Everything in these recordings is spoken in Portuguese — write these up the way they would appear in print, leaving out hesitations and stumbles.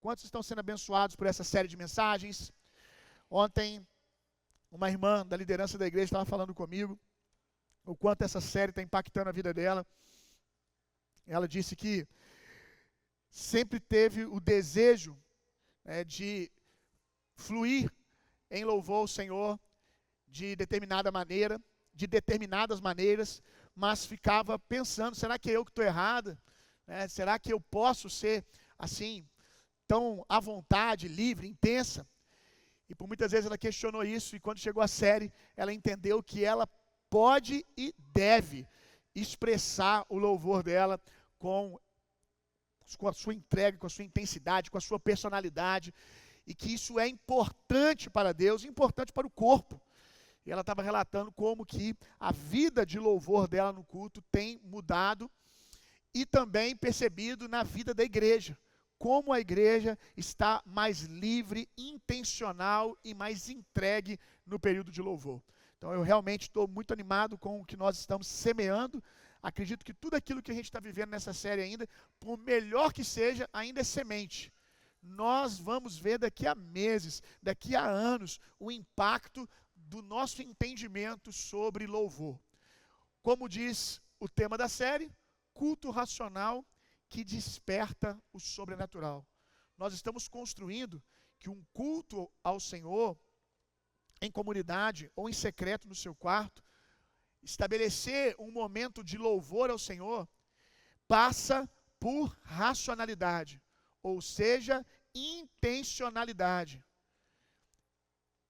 Quantos estão sendo abençoados por essa série de mensagens? Ontem, uma irmã da liderança da igreja estava falando comigo o quanto essa série está impactando a vida dela. Ela disse que sempre teve o desejo de fluir em louvor ao Senhor de determinadas maneiras, mas ficava pensando, será que é eu que estou errada? Será que eu posso ser assim, tão à vontade, livre, intensa? E por muitas vezes ela questionou isso, e quando chegou a série, ela entendeu que ela pode e deve expressar o louvor dela com a sua entrega, com a sua intensidade, com a sua personalidade, e que isso é importante para Deus, importante para o corpo. E ela estava relatando como que a vida de louvor dela no culto tem mudado e também percebido na vida da igreja, como a igreja está mais livre, intencional e mais entregue no período de louvor. Então eu realmente estou muito animado com o que nós estamos semeando. Acredito que tudo aquilo que a gente está vivendo nessa série ainda, por melhor que seja, ainda é semente. Nós vamos ver daqui a meses, daqui a anos, o impacto do nosso entendimento sobre louvor. Como diz o tema da série, culto racional que desperta o sobrenatural. Nós estamos construindo que um culto ao Senhor, em comunidade ou em secreto no seu quarto, estabelecer um momento de louvor ao Senhor, passa por racionalidade, ou seja, intencionalidade.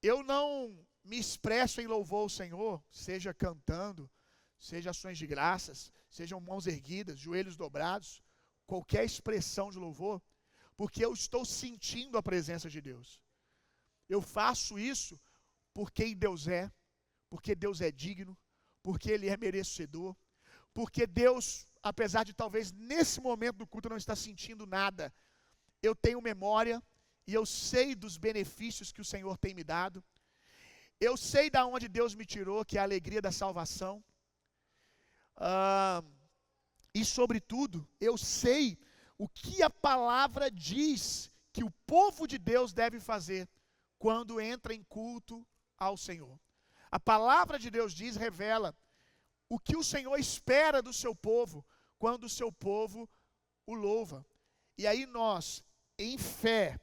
Eu não me expresso em louvor ao Senhor, seja cantando, seja ações de graças, sejam mãos erguidas, joelhos dobrados, qualquer expressão de louvor, porque eu estou sentindo a presença de Deus. Eu faço isso porque Deus é, porque Deus é digno, porque Ele é merecedor, porque Deus, apesar de talvez nesse momento do culto não estar sentindo nada, eu tenho memória e eu sei dos benefícios que o Senhor tem me dado. Eu sei de onde Deus me tirou, que é a alegria da salvação. E sobretudo, eu sei o que a palavra diz que o povo de Deus deve fazer quando entra em culto ao Senhor. A palavra de Deus diz, revela o que o Senhor espera do seu povo quando o seu povo o louva. E aí nós, em fé,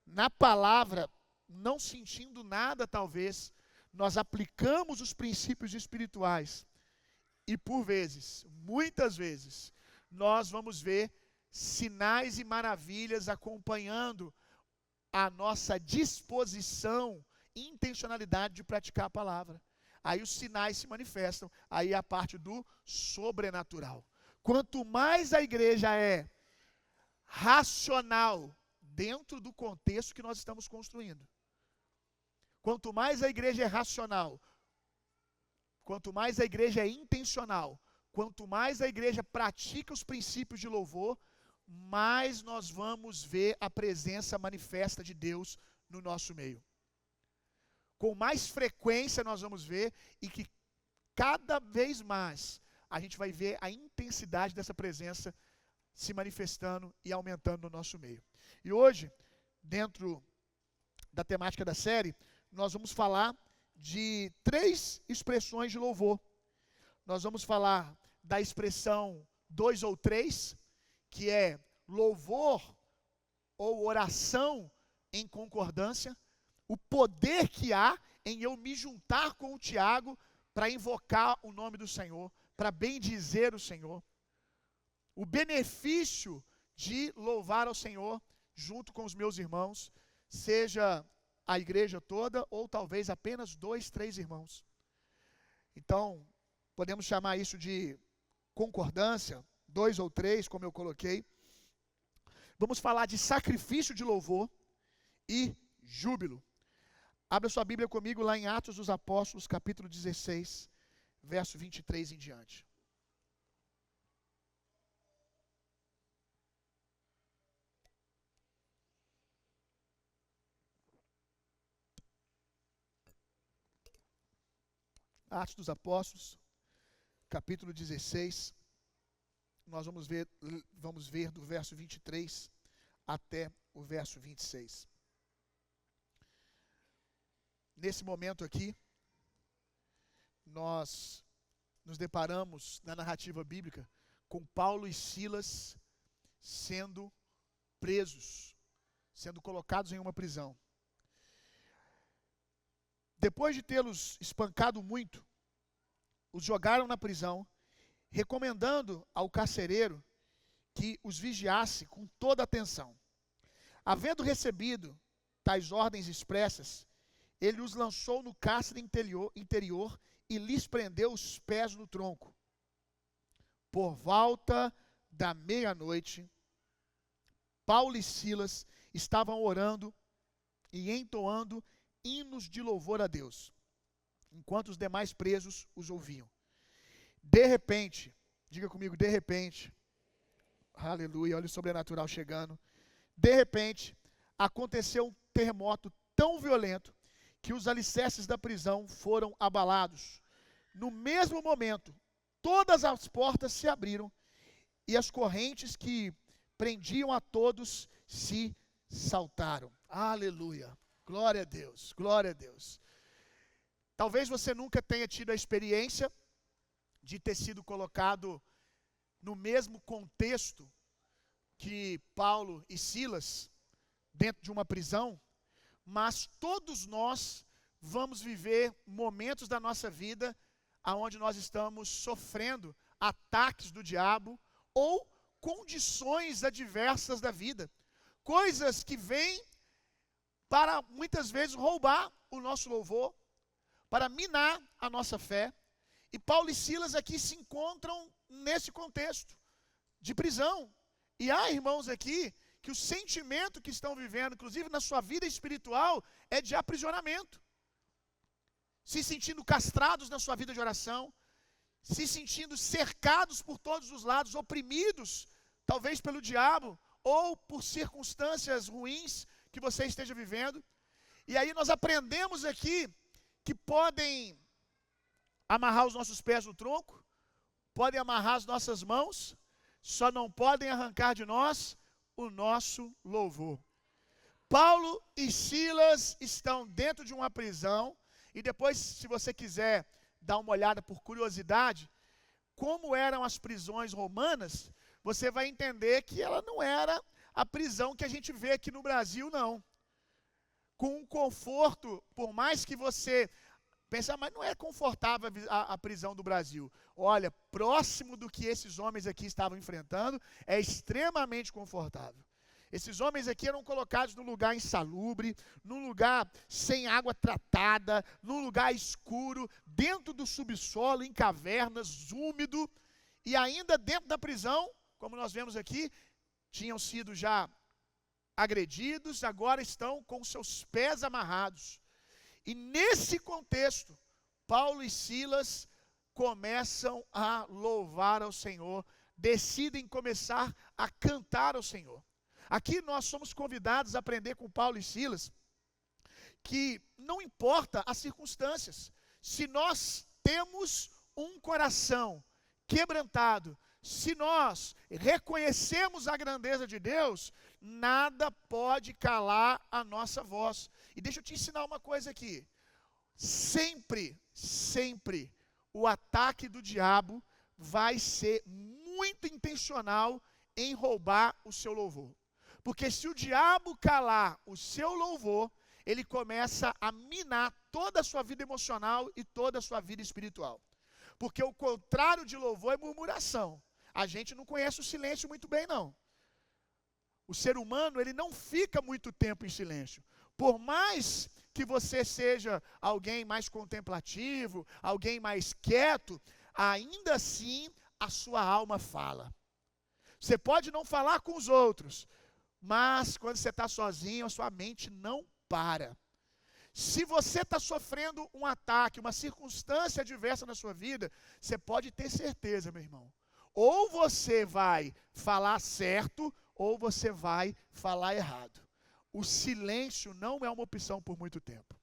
na palavra, não sentindo nada talvez, nós aplicamos os princípios espirituais e por vezes, muitas vezes, nós vamos ver sinais e maravilhas acompanhando a nossa disposição e intencionalidade de praticar a palavra. Aí os sinais se manifestam, aí é a parte do sobrenatural. Quanto mais a igreja é racional dentro do contexto que nós estamos construindo, quanto mais a igreja é racional, quanto mais a igreja é intencional, quanto mais a igreja pratica os princípios de louvor, mais nós vamos ver a presença manifesta de Deus no nosso meio. Com mais frequência nós vamos ver e que cada vez mais a gente vai ver a intensidade dessa presença se manifestando e aumentando no nosso meio. E hoje, dentro da temática da série, nós vamos falar de 3 expressões de louvor. Nós vamos falar da expressão 2 ou 3, que é louvor ou oração em concordância, o poder que há em eu me juntar com o Tiago para invocar o nome do Senhor, para bendizer o Senhor. O benefício de louvar ao Senhor junto com os meus irmãos, seja a igreja toda ou talvez apenas 2, 3 irmãos. Então, podemos chamar isso de concordância, 2 ou 3, como eu coloquei. Vamos falar de sacrifício de louvor e júbilo. Abra sua Bíblia comigo lá em Atos dos Apóstolos, capítulo 16, verso 23 em diante. Atos dos Apóstolos, capítulo 16, nós vamos ver do verso 23 até o verso 26. Nesse momento aqui, nós nos deparamos na narrativa bíblica com Paulo e Silas sendo presos, sendo colocados em uma prisão. Depois de tê-los espancado muito, os jogaram na prisão, recomendando ao carcereiro que os vigiasse com toda atenção. Havendo recebido tais ordens expressas, ele os lançou no cárcere interior e lhes prendeu os pés no tronco. Por volta da meia-noite, Paulo e Silas estavam orando e entoando hinos de louvor a Deus, enquanto os demais presos os ouviam. De repente, diga comigo, de repente, aleluia, olha o sobrenatural chegando. De repente, aconteceu um terremoto tão violento que os alicerces da prisão foram abalados. No mesmo momento, todas as portas se abriram e as correntes que prendiam a todos se saltaram. Aleluia, glória a Deus, glória a Deus. Talvez você nunca tenha tido a experiência de ter sido colocado no mesmo contexto que Paulo e Silas, dentro de uma prisão, mas todos nós vamos viver momentos da nossa vida onde nós estamos sofrendo ataques do diabo ou condições adversas da vida, coisas que vêm para muitas vezes roubar o nosso louvor, para minar a nossa fé. E Paulo e Silas aqui se encontram nesse contexto de prisão. E há irmãos aqui que o sentimento que estão vivendo, inclusive na sua vida espiritual, é de aprisionamento. Se sentindo castrados na sua vida de oração, se sentindo cercados por todos os lados, oprimidos, talvez pelo diabo, ou por circunstâncias ruins que você esteja vivendo. E aí nós aprendemos aqui que podem amarrar os nossos pés no tronco, podem amarrar as nossas mãos, só não podem arrancar de nós o nosso louvor. Paulo e Silas estão dentro de uma prisão, e depois, se você quiser dar uma olhada por curiosidade, como eram as prisões romanas, você vai entender que ela não era a prisão que a gente vê aqui no Brasil, não. Com um conforto, por mais que você pense, mas não é confortável a prisão do Brasil. Olha, próximo do que esses homens aqui estavam enfrentando, é extremamente confortável. Esses homens aqui eram colocados num lugar insalubre, num lugar sem água tratada, num lugar escuro, dentro do subsolo, em cavernas, úmido, e ainda dentro da prisão, como nós vemos aqui, tinham sido já agredidos, agora estão com seus pés amarrados. E nesse contexto, Paulo e Silas começam a louvar ao Senhor, decidem começar a cantar ao Senhor. Aqui nós somos convidados a aprender com Paulo e Silas que não importa as circunstâncias, se nós temos um coração quebrantado, se nós reconhecemos a grandeza de Deus, nada pode calar a nossa voz. E deixa eu te ensinar uma coisa aqui. Sempre o ataque do diabo vai ser muito intencional em roubar o seu louvor. Porque se o diabo calar o seu louvor, ele começa a minar toda a sua vida emocional e toda a sua vida espiritual. Porque o contrário de louvor é murmuração. A gente não conhece o silêncio muito bem, não. O ser humano, ele não fica muito tempo em silêncio. Por mais que você seja alguém mais contemplativo, alguém mais quieto, ainda assim a sua alma fala. Você pode não falar com os outros, mas quando você está sozinho, a sua mente não para. Se você está sofrendo um ataque, uma circunstância adversa na sua vida, você pode ter certeza, meu irmão. Ou você vai falar certo, ou você vai falar errado. O silêncio não é uma opção por muito tempo.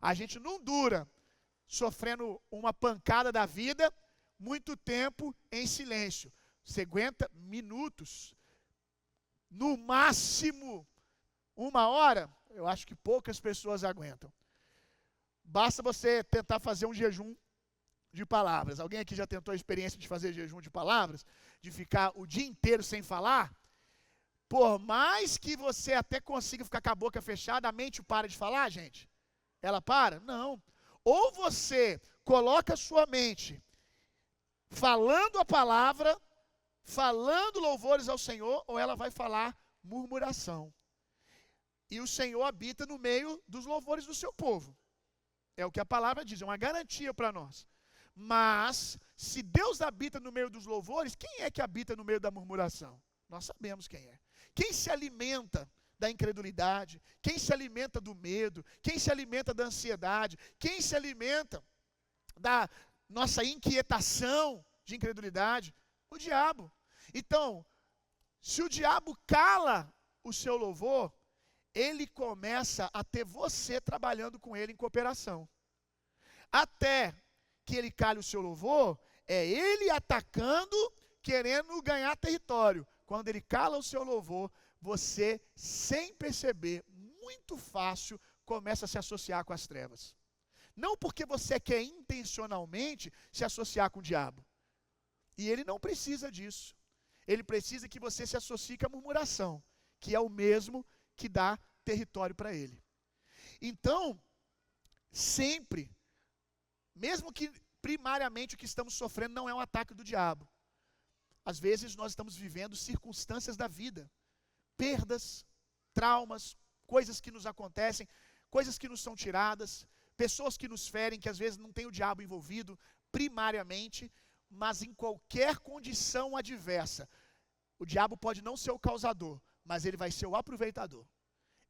A gente não dura sofrendo uma pancada da vida muito tempo em silêncio. Você aguenta minutos, no máximo 1 hora, eu acho que poucas pessoas aguentam. Basta você tentar fazer um jejum de palavras. Alguém aqui já tentou a experiência de fazer jejum de palavras? De ficar o dia inteiro sem falar? Por mais que você até consiga ficar com a boca fechada, a mente para de falar, gente? Ela para? Não. Ou você coloca a sua mente falando a palavra, falando louvores ao Senhor, ou ela vai falar murmuração. E o Senhor habita no meio dos louvores do seu povo. É o que a palavra diz, é uma garantia para nós. Mas, se Deus habita no meio dos louvores, quem é que habita no meio da murmuração? Nós sabemos quem é. Quem se alimenta da incredulidade? Quem se alimenta do medo? Quem se alimenta da ansiedade? Quem se alimenta da nossa inquietação de incredulidade? O diabo. Então, se o diabo cala o seu louvor, ele começa a ter você trabalhando com ele em cooperação. Até que ele cale o seu louvor, é ele atacando, querendo ganhar território. Quando ele cala o seu louvor, você, sem perceber, muito fácil, começa a se associar com as trevas. Não porque você quer intencionalmente se associar com o diabo. E ele não precisa disso. Ele precisa que você se associe com a murmuração, que é o mesmo que dá território para ele. Então, sempre, mesmo que primariamente o que estamos sofrendo não é um ataque do diabo. Às vezes nós estamos vivendo circunstâncias da vida, perdas, traumas, coisas que nos acontecem, coisas que nos são tiradas, pessoas que nos ferem, que às vezes não tem o diabo envolvido primariamente, mas em qualquer condição adversa. O diabo pode não ser o causador, mas ele vai ser o aproveitador.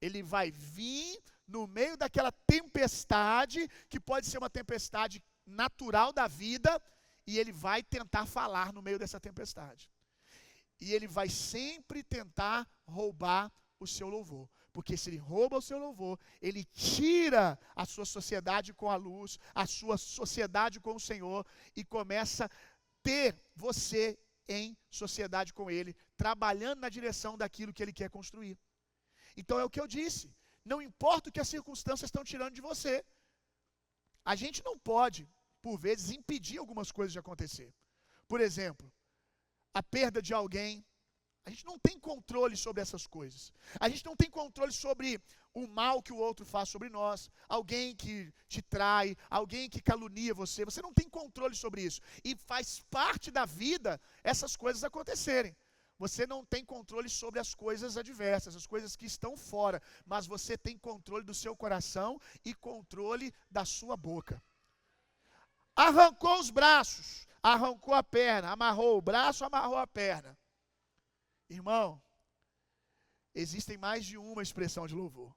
Ele vai vir no meio daquela tempestade, que pode ser uma tempestade natural da vida, e ele vai tentar falar no meio dessa tempestade. E ele vai sempre tentar roubar o seu louvor. Porque se ele rouba o seu louvor, ele tira a sua sociedade com a luz, a sua sociedade com o Senhor, e começa a ter você em sociedade com ele, trabalhando na direção daquilo que ele quer construir. Então é o que eu disse, não importa o que as circunstâncias estão tirando de você. A gente não pode, por vezes, impedir algumas coisas de acontecer. Por exemplo, a perda de alguém. A gente não tem controle sobre essas coisas. A gente não tem controle sobre o mal que o outro faz sobre nós. Alguém que te trai, alguém que calunia você. Você não tem controle sobre isso. E faz parte da vida essas coisas acontecerem. Você não tem controle sobre as coisas adversas, as coisas que estão fora. Mas você tem controle do seu coração e controle da sua boca. Arrancou os braços, arrancou a perna, amarrou o braço, amarrou a perna. Irmão, existem mais de uma expressão de louvor.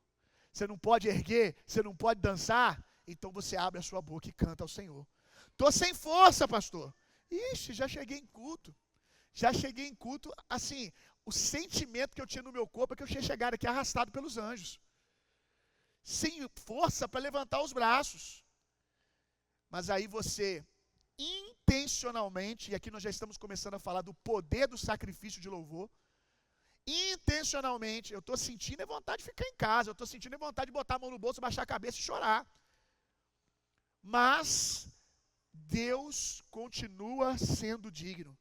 Você não pode erguer, você não pode dançar, então você abre a sua boca e canta ao Senhor. Estou sem força, pastor. Ixi, já cheguei em culto. Já cheguei em culto, assim, o sentimento que eu tinha no meu corpo é que eu tinha chegado aqui arrastado pelos anjos. Sem força para levantar os braços. Mas aí você, intencionalmente, e aqui nós já estamos começando a falar do poder do sacrifício de louvor, intencionalmente, eu estou sentindo vontade de ficar em casa, eu estou sentindo vontade de botar a mão no bolso, baixar a cabeça e chorar. Mas Deus continua sendo digno.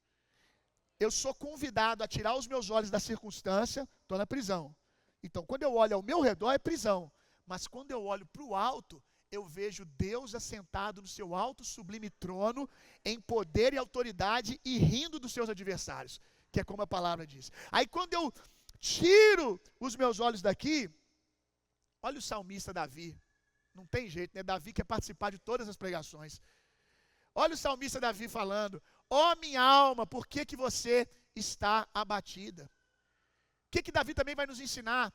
Eu sou convidado a tirar os meus olhos da circunstância, estou na prisão. Então, quando eu olho ao meu redor, é prisão. Mas quando eu olho para o alto, eu vejo Deus assentado no seu alto sublime trono, em poder e autoridade, e rindo dos seus adversários, que é como a palavra diz. Aí quando eu tiro os meus olhos daqui, olha o salmista Davi, não tem jeito, né? Davi quer participar de todas as pregações. Olha o salmista Davi falando: ó minha alma, por que que você está abatida? O que que Davi também vai nos ensinar?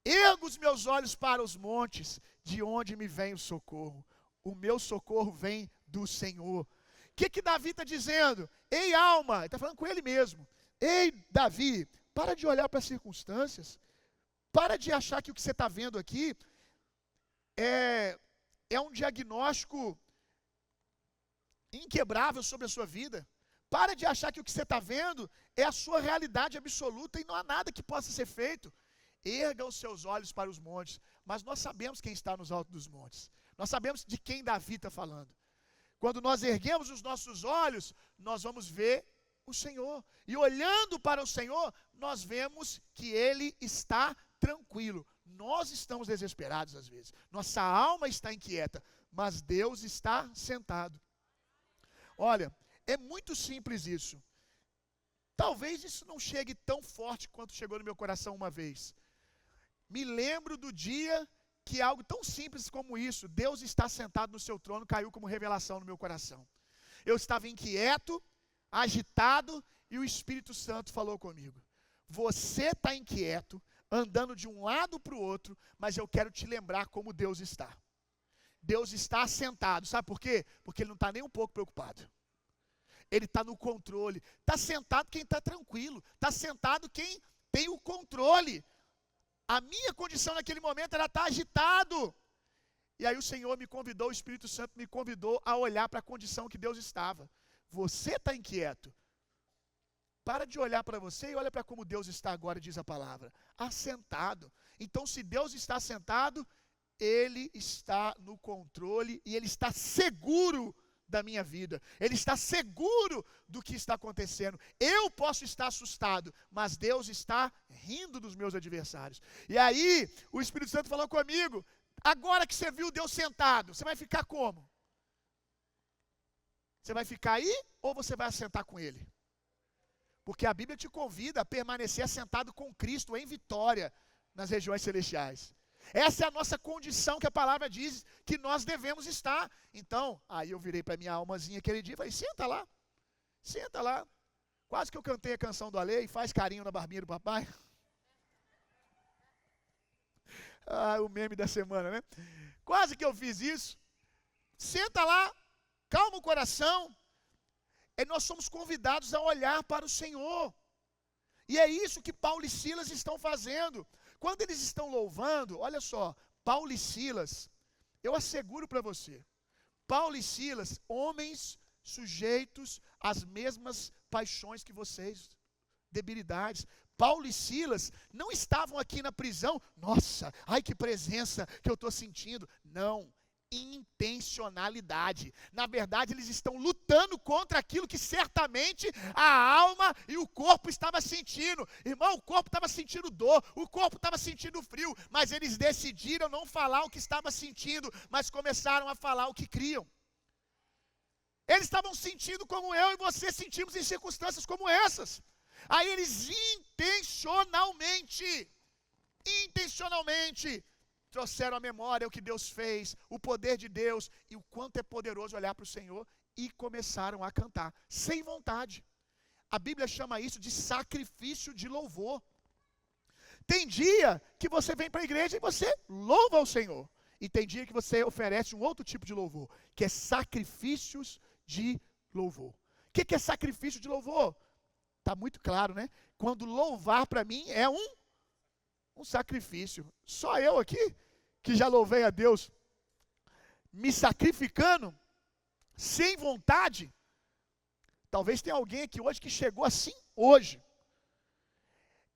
Ergo os meus olhos para os montes, de onde me vem o socorro. O meu socorro vem do Senhor. O que que Davi está dizendo? Ei alma, ele está falando com ele mesmo. Ei Davi, para de olhar para as circunstâncias. Para de achar que o que você está vendo aqui é um diagnóstico inquebrável sobre a sua vida. Para de achar que o que você está vendo é a sua realidade absoluta e não há nada que possa ser feito. erga os seus olhos para os montes. Mas nós sabemos quem está nos altos dos montes. Nós sabemos de quem Davi está falando. Quando nós erguemos os nossos olhos, nós vamos ver o Senhor. E olhando para o Senhor, nós vemos que Ele está tranquilo. Nós estamos desesperados às vezes. Nossa alma está inquieta, mas Deus está sentado. Olha, é muito simples isso. Talvez isso não chegue tão forte quanto chegou no meu coração uma vez. Me lembro do dia que algo tão simples como isso, Deus está sentado no seu trono, caiu como revelação no meu coração. Eu estava inquieto, agitado, e o Espírito Santo falou comigo. Você está inquieto, andando de um lado para o outro, mas eu quero te lembrar como Deus está. Deus está sentado, sabe por quê? Porque Ele não está nem um pouco preocupado. Ele está no controle. Está sentado quem está tranquilo. Está sentado quem tem o controle. A minha condição naquele momento era estar agitado. E aí o Senhor me convidou, o Espírito Santo me convidou a olhar para a condição que Deus estava. Você está inquieto. Para de olhar para você e olha para como Deus está agora, diz a palavra. Assentado. Então, se Deus está assentado, Ele está no controle e Ele está seguro da minha vida. Ele está seguro do que está acontecendo. Eu posso estar assustado, mas Deus está rindo dos meus adversários. E aí, o Espírito Santo falou comigo, agora que você viu Deus sentado, você vai ficar como? Você vai ficar aí ou você vai assentar com Ele? Porque a Bíblia te convida a permanecer assentado com Cristo em vitória nas regiões celestiais. Essa é a nossa condição que a palavra diz que nós devemos estar. Então, aí eu virei para minha almazinha aquele dia e falei, senta lá, senta lá. Quase que eu cantei a canção do Alê e faz carinho na barbinha do papai. O meme da semana, né? Quase que eu fiz isso. Senta lá, calma o coração. E nós somos convidados a olhar para o Senhor. E é isso que Paulo e Silas estão fazendo. Quando eles estão louvando, olha só, Paulo e Silas, eu asseguro para você, Paulo e Silas, homens sujeitos às mesmas paixões que vocês, debilidades. Paulo e Silas não estavam aqui na prisão, nossa, ai que presença que eu estou sentindo. Não, intencionalidade. Na verdade, eles estão lutando contra aquilo que certamente a alma e o corpo estavam sentindo. Irmão, o corpo estava sentindo dor, o corpo estava sentindo frio, mas eles decidiram não falar o que estava sentindo, mas começaram a falar o que criam. Eles estavam sentindo como eu e você sentimos em circunstâncias como essas. Aí eles intencionalmente trouxeram à memória o que Deus fez, o poder de Deus e o quanto é poderoso olhar para o Senhor e começaram a cantar, sem vontade. A Bíblia chama isso de sacrifício de louvor. Tem dia que você vem para a igreja e você louva ao Senhor. E tem dia que você oferece um outro tipo de louvor, que é sacrifícios de louvor. O que é sacrifício de louvor? Está muito claro, né? Quando louvar para mim é um sacrifício. Só eu aqui, que já louvei a Deus, me sacrificando, sem vontade. Talvez tenha alguém aqui hoje que chegou assim hoje.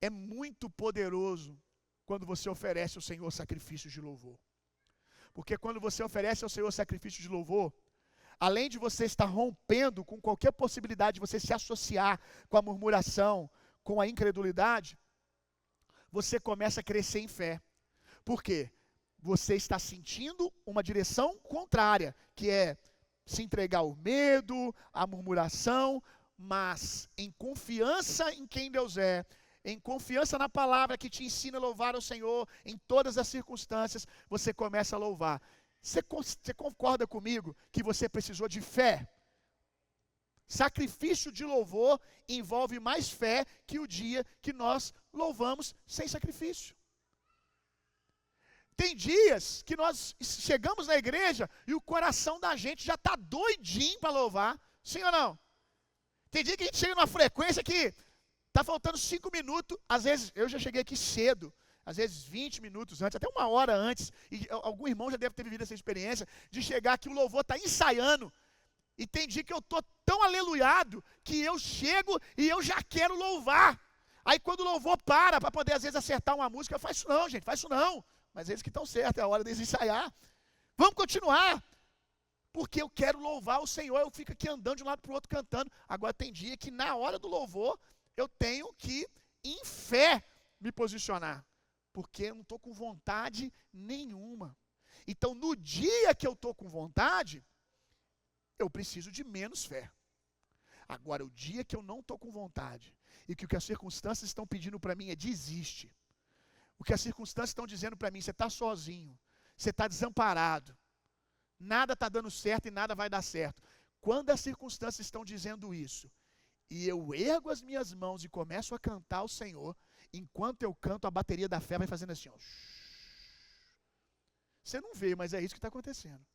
É muito poderoso quando você oferece ao Senhor sacrifícios de louvor. Porque quando você oferece ao Senhor sacrifício de louvor, além de você estar rompendo com qualquer possibilidade de você se associar com a murmuração, com a incredulidade, você começa a crescer em fé. Por quê? Você está sentindo uma direção contrária, que é se entregar ao medo, à murmuração, mas em confiança em quem Deus é, em confiança na palavra que te ensina a louvar ao Senhor, em todas as circunstâncias, você começa a louvar. Você concorda comigo que você precisou de fé? Sacrifício de louvor envolve mais fé que o dia que nós louvamos sem sacrifício. Tem dias que nós chegamos na igreja e o coração da gente já está doidinho para louvar. Sim ou não? Tem dia que a gente chega numa frequência que está faltando 5 minutos. Às vezes, eu já cheguei aqui cedo. Às vezes 20 minutos antes, até 1 hora antes. E algum irmão já deve ter vivido essa experiência de chegar que o louvor está ensaiando. E tem dia que eu estou tão aleluiado que eu chego e eu já quero louvar. Aí quando o louvor para poder às vezes acertar uma música, faz isso não, gente, faz isso não. Mas eles que estão certos, é a hora deles ensaiar. Vamos continuar. Porque eu quero louvar o Senhor, eu fico aqui andando de um lado para o outro cantando. Agora tem dia que na hora do louvor, eu tenho que, em fé, me posicionar. Porque eu não estou com vontade nenhuma. Então, no dia que eu estou com vontade, eu preciso de menos fé. Agora, o dia que eu não estou com vontade, e que o que as circunstâncias estão pedindo para mim é desiste. O que as circunstâncias estão dizendo para mim, você está sozinho, você está desamparado, nada está dando certo e nada vai dar certo. Quando as circunstâncias estão dizendo isso, e eu ergo as minhas mãos e começo a cantar ao Senhor, enquanto eu canto, a bateria da fé vai fazendo assim, ó. Você não vê, mas é isso que está acontecendo.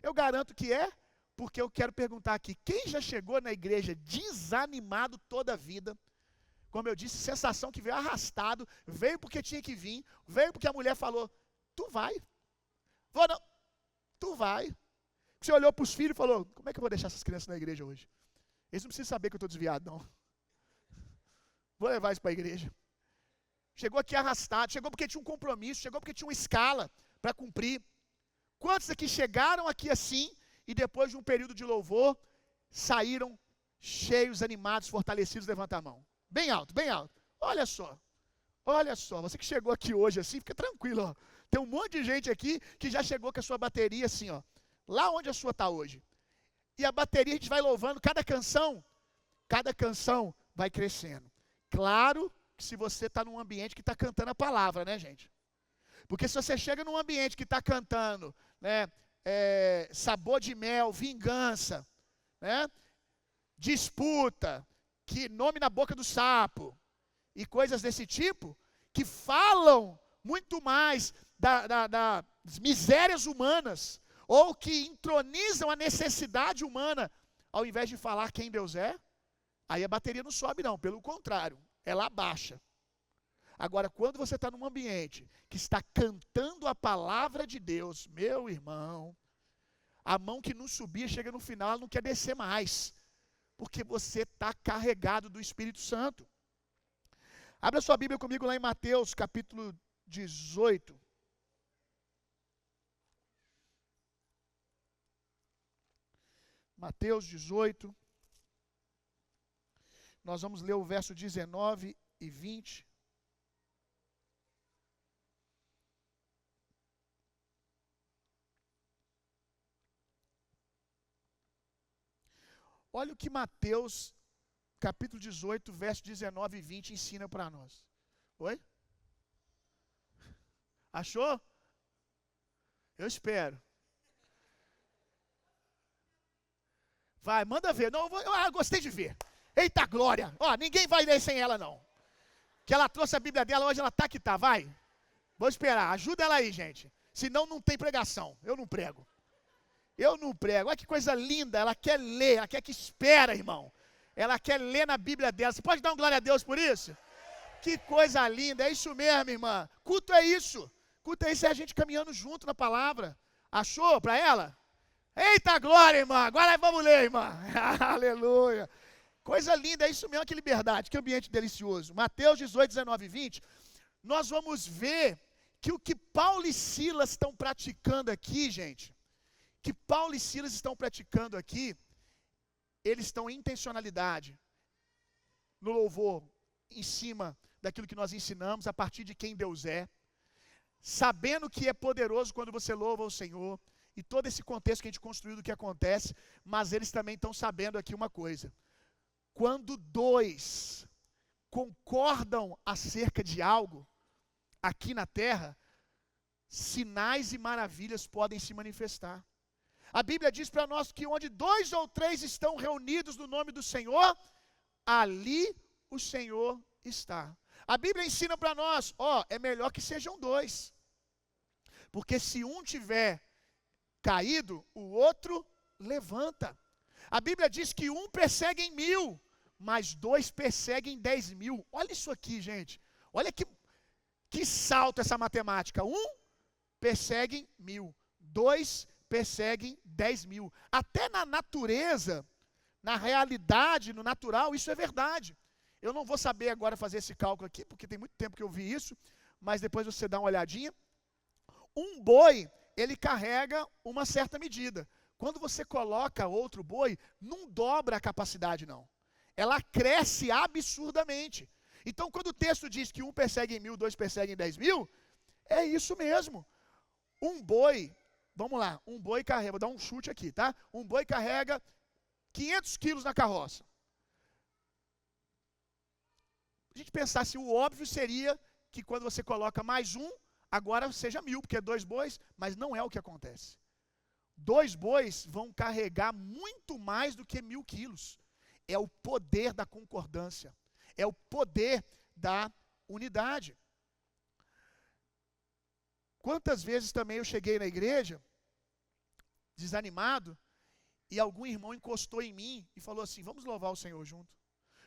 Eu garanto que é, porque eu quero perguntar aqui, quem já chegou na igreja desanimado toda a vida? Como eu disse, sensação que veio arrastado, veio porque tinha que vir, veio porque a mulher falou, tu vai. Vou não, tu vai. Você olhou para os filhos e falou, como é que eu vou deixar essas crianças na igreja hoje? Eles não precisam saber que eu estou desviado, não. Vou levar isso para a igreja. Chegou aqui arrastado, chegou porque tinha um compromisso, chegou porque tinha uma escala para cumprir. Quantos aqui chegaram aqui assim, e depois de um período de louvor, saíram cheios, animados, fortalecidos? Levanta a mão. Bem alto, bem alto. Olha só, você que chegou aqui hoje assim, fica tranquilo, ó. Tem um monte de gente aqui que já chegou com a sua bateria assim, ó. Lá onde a sua está hoje. E a bateria a gente vai louvando, cada canção vai crescendo. Claro que se você está num ambiente que está cantando a palavra, né, gente? Porque se você chega num ambiente que está cantando, né, sabor de mel, vingança, né, disputa, que nome na boca do sapo, e coisas desse tipo, que falam muito mais das misérias humanas, ou que entronizam a necessidade humana, ao invés de falar quem Deus é, aí a bateria não sobe não, pelo contrário, ela abaixa. Agora, quando você está num ambiente que está cantando a palavra de Deus, meu irmão, a mão que não subia, chega no final, ela não quer descer mais, porque você está carregado do Espírito Santo. Abra sua Bíblia comigo lá em Mateus, capítulo 18. Mateus 18. Nós vamos ler o verso 19 e 20. Olha o que Mateus, capítulo 18, verso 19 e 20 ensina para nós. Oi? Achou? Eu espero. Vai, manda ver. Não, gostei de ver. Eita glória. Ó, ninguém vai ler sem ela não. Que ela trouxe a Bíblia dela, hoje ela tá que tá, vai. Vou esperar, ajuda ela aí, gente. Senão não tem pregação, eu não prego. Olha que coisa linda, ela quer ler, ela quer que espera, irmão. Ela quer ler na Bíblia dela. Você pode dar um glória a Deus por isso? Que coisa linda, é isso mesmo, irmã. Culto é isso. Culto é isso, é a gente caminhando junto na palavra. Achou para ela? Eita glória, irmã. Agora vamos ler, irmã. Aleluia. Coisa linda, é isso mesmo, que liberdade, que ambiente delicioso. Mateus 18, 19 e 20. Nós vamos ver que o que Paulo e Silas estão praticando aqui, gente, que Paulo e Silas estão praticando aqui, eles estão em intencionalidade, no louvor, em cima daquilo que nós ensinamos, a partir de quem Deus é, sabendo que é poderoso quando você louva o Senhor, e todo esse contexto que a gente construiu do que acontece, mas eles também estão sabendo aqui uma coisa: quando dois concordam acerca de algo, aqui na terra, sinais e maravilhas podem se manifestar. A Bíblia diz para nós que onde 2 ou 3 estão reunidos no nome do Senhor, ali o Senhor está. A Bíblia ensina para nós, é melhor que sejam 2. Porque se um tiver caído, o outro levanta. A Bíblia diz que um persegue em 1000, mas 2 perseguem 10.000. Olha isso aqui, gente. Olha que salto essa matemática. 1 persegue 1000, 2 perseguem 10.000. Até na natureza, na realidade, no natural, isso é verdade. Eu não vou saber agora fazer esse cálculo aqui, porque tem muito tempo que eu vi isso, mas depois você dá uma olhadinha. Um boi, ele carrega uma certa medida. Quando você coloca outro boi, não dobra a capacidade, não. Ela cresce absurdamente. Então, quando o texto diz que um persegue 1.000, dois perseguem 10.000, é isso mesmo. Um boi, vamos lá, um boi carrega, vou dar um chute aqui, tá? Um boi carrega 500 quilos na carroça. A gente pensasse, o óbvio seria que quando você coloca mais um, agora seja 1.000, porque é 2 bois, mas não é o que acontece. 2 bois vão carregar muito mais do que 1.000 quilos. É o poder da concordância, é o poder da unidade. Quantas vezes também eu cheguei na igreja, desanimado, e algum irmão encostou em mim e falou assim, vamos louvar o Senhor junto.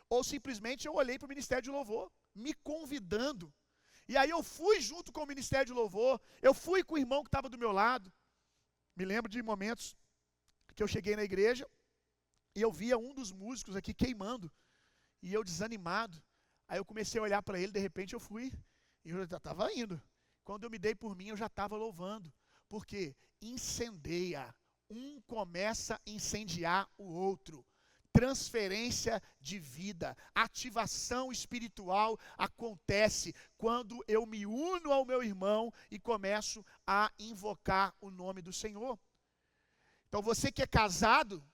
Ou simplesmente eu olhei para o ministério de louvor, me convidando. E aí eu fui junto com o ministério de louvor, eu fui com o irmão que estava do meu lado. Me lembro de momentos que eu cheguei na igreja e eu via um dos músicos aqui queimando, e eu desanimado. Aí eu comecei a olhar para ele, de repente eu fui, e eu já estava indo. Quando eu me dei por mim, eu já estava louvando. Porque incendeia, um começa a incendiar o outro. Transferência de vida, ativação espiritual acontece quando eu me uno ao meu irmão e começo a invocar o nome do Senhor. Então você que é casado,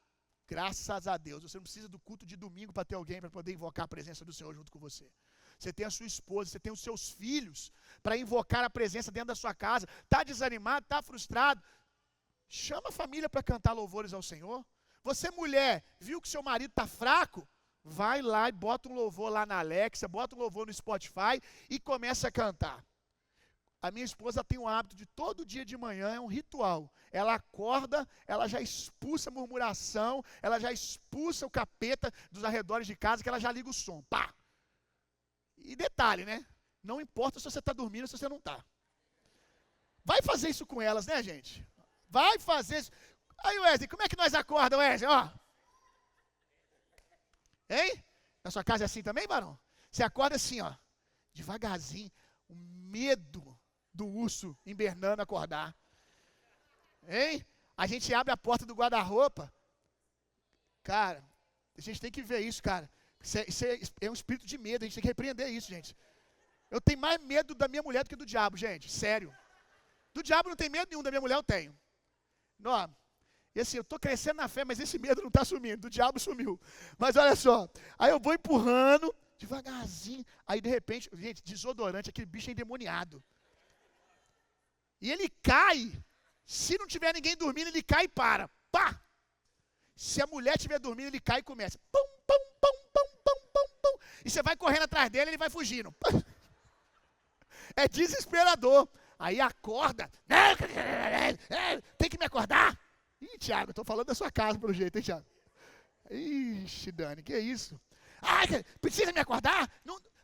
graças a Deus, você não precisa do culto de domingo para ter alguém para poder invocar a presença do Senhor junto com você. Você tem a sua esposa, você tem os seus filhos para invocar a presença dentro da sua casa. Está desanimado, está frustrado? Chama a família para cantar louvores ao Senhor. Você, mulher, viu que seu marido está fraco? Vai lá e bota um louvor lá na Alexa, bota um louvor no Spotify e começa a cantar. A minha esposa tem um hábito de todo dia de manhã, é um ritual. Ela acorda, ela já expulsa a murmuração, ela já expulsa o capeta dos arredores de casa, que ela já liga o som. Pá! E detalhe, né? Não importa se você está dormindo ou se você não está. Vai fazer isso com elas, né, gente? Vai fazer isso. Aí, Wesley, como é que nós acordamos, Wesley? Ó. Hein? Na sua casa é assim também, Barão? Você acorda assim, ó. Devagarzinho. O medo do urso hibernando acordar. Hein? A gente abre a porta do guarda-roupa. Cara, a gente tem que ver isso, cara. Isso é um espírito de medo, a gente tem que repreender isso, gente. Eu tenho mais medo da minha mulher do que do diabo, gente, sério. Do diabo não tem medo nenhum, da minha mulher eu tenho. Ó, e assim, eu estou crescendo na fé, mas esse medo não está sumindo, do diabo sumiu. Mas olha só, aí eu vou empurrando, devagarzinho, aí de repente, gente, desodorante, aquele bicho é endemoniado. E ele cai, se não tiver ninguém dormindo, ele cai e para. Pá! Se a mulher estiver dormindo, ele cai e começa. Pum, pum, pum, pum, pum, pum, pum. E você vai correndo atrás dele, ele vai fugindo. É desesperador. Aí acorda. Tem que me acordar. Ih, Tiago, estou falando da sua casa pelo jeito, hein, Tiago? Ixi, Dani, que é isso? Ai, precisa me acordar?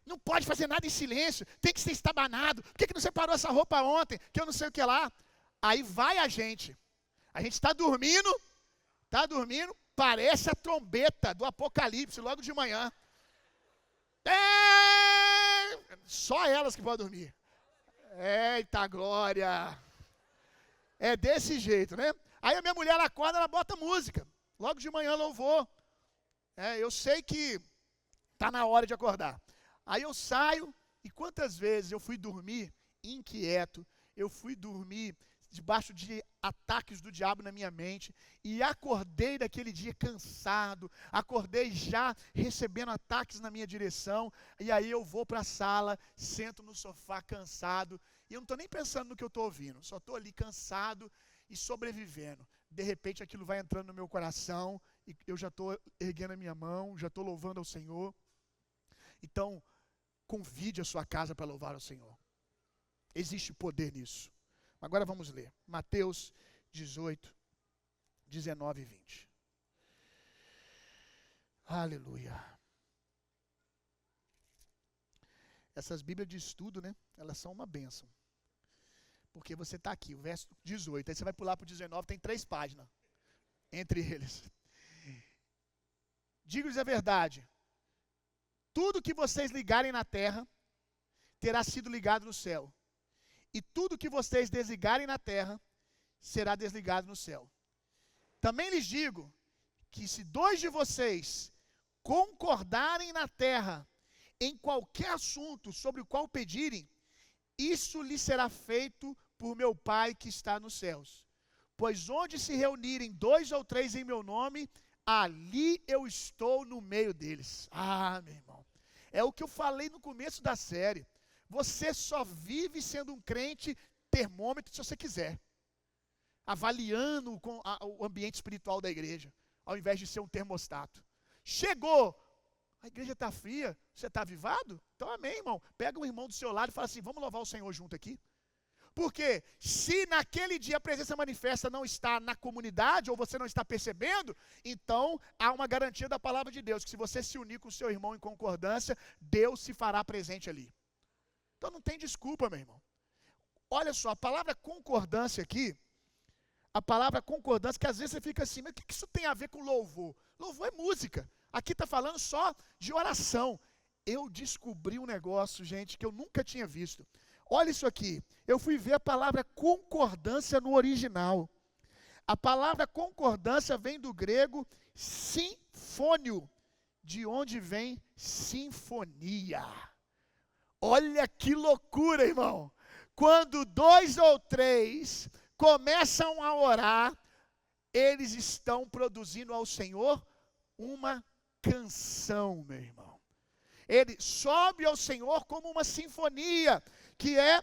Não pode fazer nada em silêncio. Tem que ser estabanado. Por que não separou essa roupa ontem? Que eu não sei o que lá. Aí vai a gente. A gente está dormindo, parece a trombeta do Apocalipse logo de manhã. Só elas que podem dormir. Eita glória! É desse jeito, né? Aí a minha mulher ela acorda, ela bota música. Logo de manhã louvor. Eu sei que está na hora de acordar. Aí eu saio, e quantas vezes eu fui dormir inquieto, eu fui dormir debaixo de ataques do diabo na minha mente, e acordei daquele dia cansado, acordei já recebendo ataques na minha direção, e aí eu vou para a sala, sento no sofá cansado, e eu não estou nem pensando no que eu estou ouvindo, só estou ali cansado e sobrevivendo. De repente aquilo vai entrando no meu coração, e eu já estou erguendo a minha mão, já estou louvando ao Senhor. Então, convide a sua casa para louvar ao Senhor. Existe poder nisso. Agora vamos ler. Mateus 18, 19 e 20. Aleluia. Essas Bíblias de estudo, né? Elas são uma bênção. Porque você está aqui, o verso 18. Aí você vai pular para o 19, tem 3 páginas. Entre eles. Digo-lhes a verdade. tudo que vocês ligarem na terra terá sido ligado no céu, e tudo que vocês desligarem na terra será desligado no céu. Também lhes digo que se 2 de vocês concordarem na terra em qualquer assunto sobre o qual pedirem, isso lhes será feito por meu Pai que está nos céus. Pois onde se reunirem 2 ou 3 em meu nome, ali eu estou no meio deles. Ah, meu irmão, é o que eu falei no começo da série. Você só vive sendo um crente termômetro se você quiser, avaliando o ambiente espiritual da igreja, ao invés de ser um termostato. Chegou, a igreja está fria, você está avivado? Então amém, irmão. Pega um irmão do seu lado e fala assim, vamos louvar o Senhor junto aqui. Porque se naquele dia a presença manifesta não está na comunidade, ou você não está percebendo, então há uma garantia da palavra de Deus, que se você se unir com o seu irmão em concordância, Deus se fará presente ali. Então não tem desculpa, meu irmão. Olha só, a palavra concordância aqui, a palavra concordância, que às vezes você fica assim, mas o que isso tem a ver com louvor? Louvor é música. Aqui está falando só de oração. Eu descobri um negócio, gente, que eu nunca tinha visto. Olha isso aqui. Eu fui ver a palavra concordância no original. A palavra concordância vem do grego sinfônio, de onde vem sinfonia. Olha que loucura, irmão. Quando 2 ou 3 começam a orar, eles estão produzindo ao Senhor uma canção, meu irmão. Ele sobe ao Senhor como uma sinfonia, que é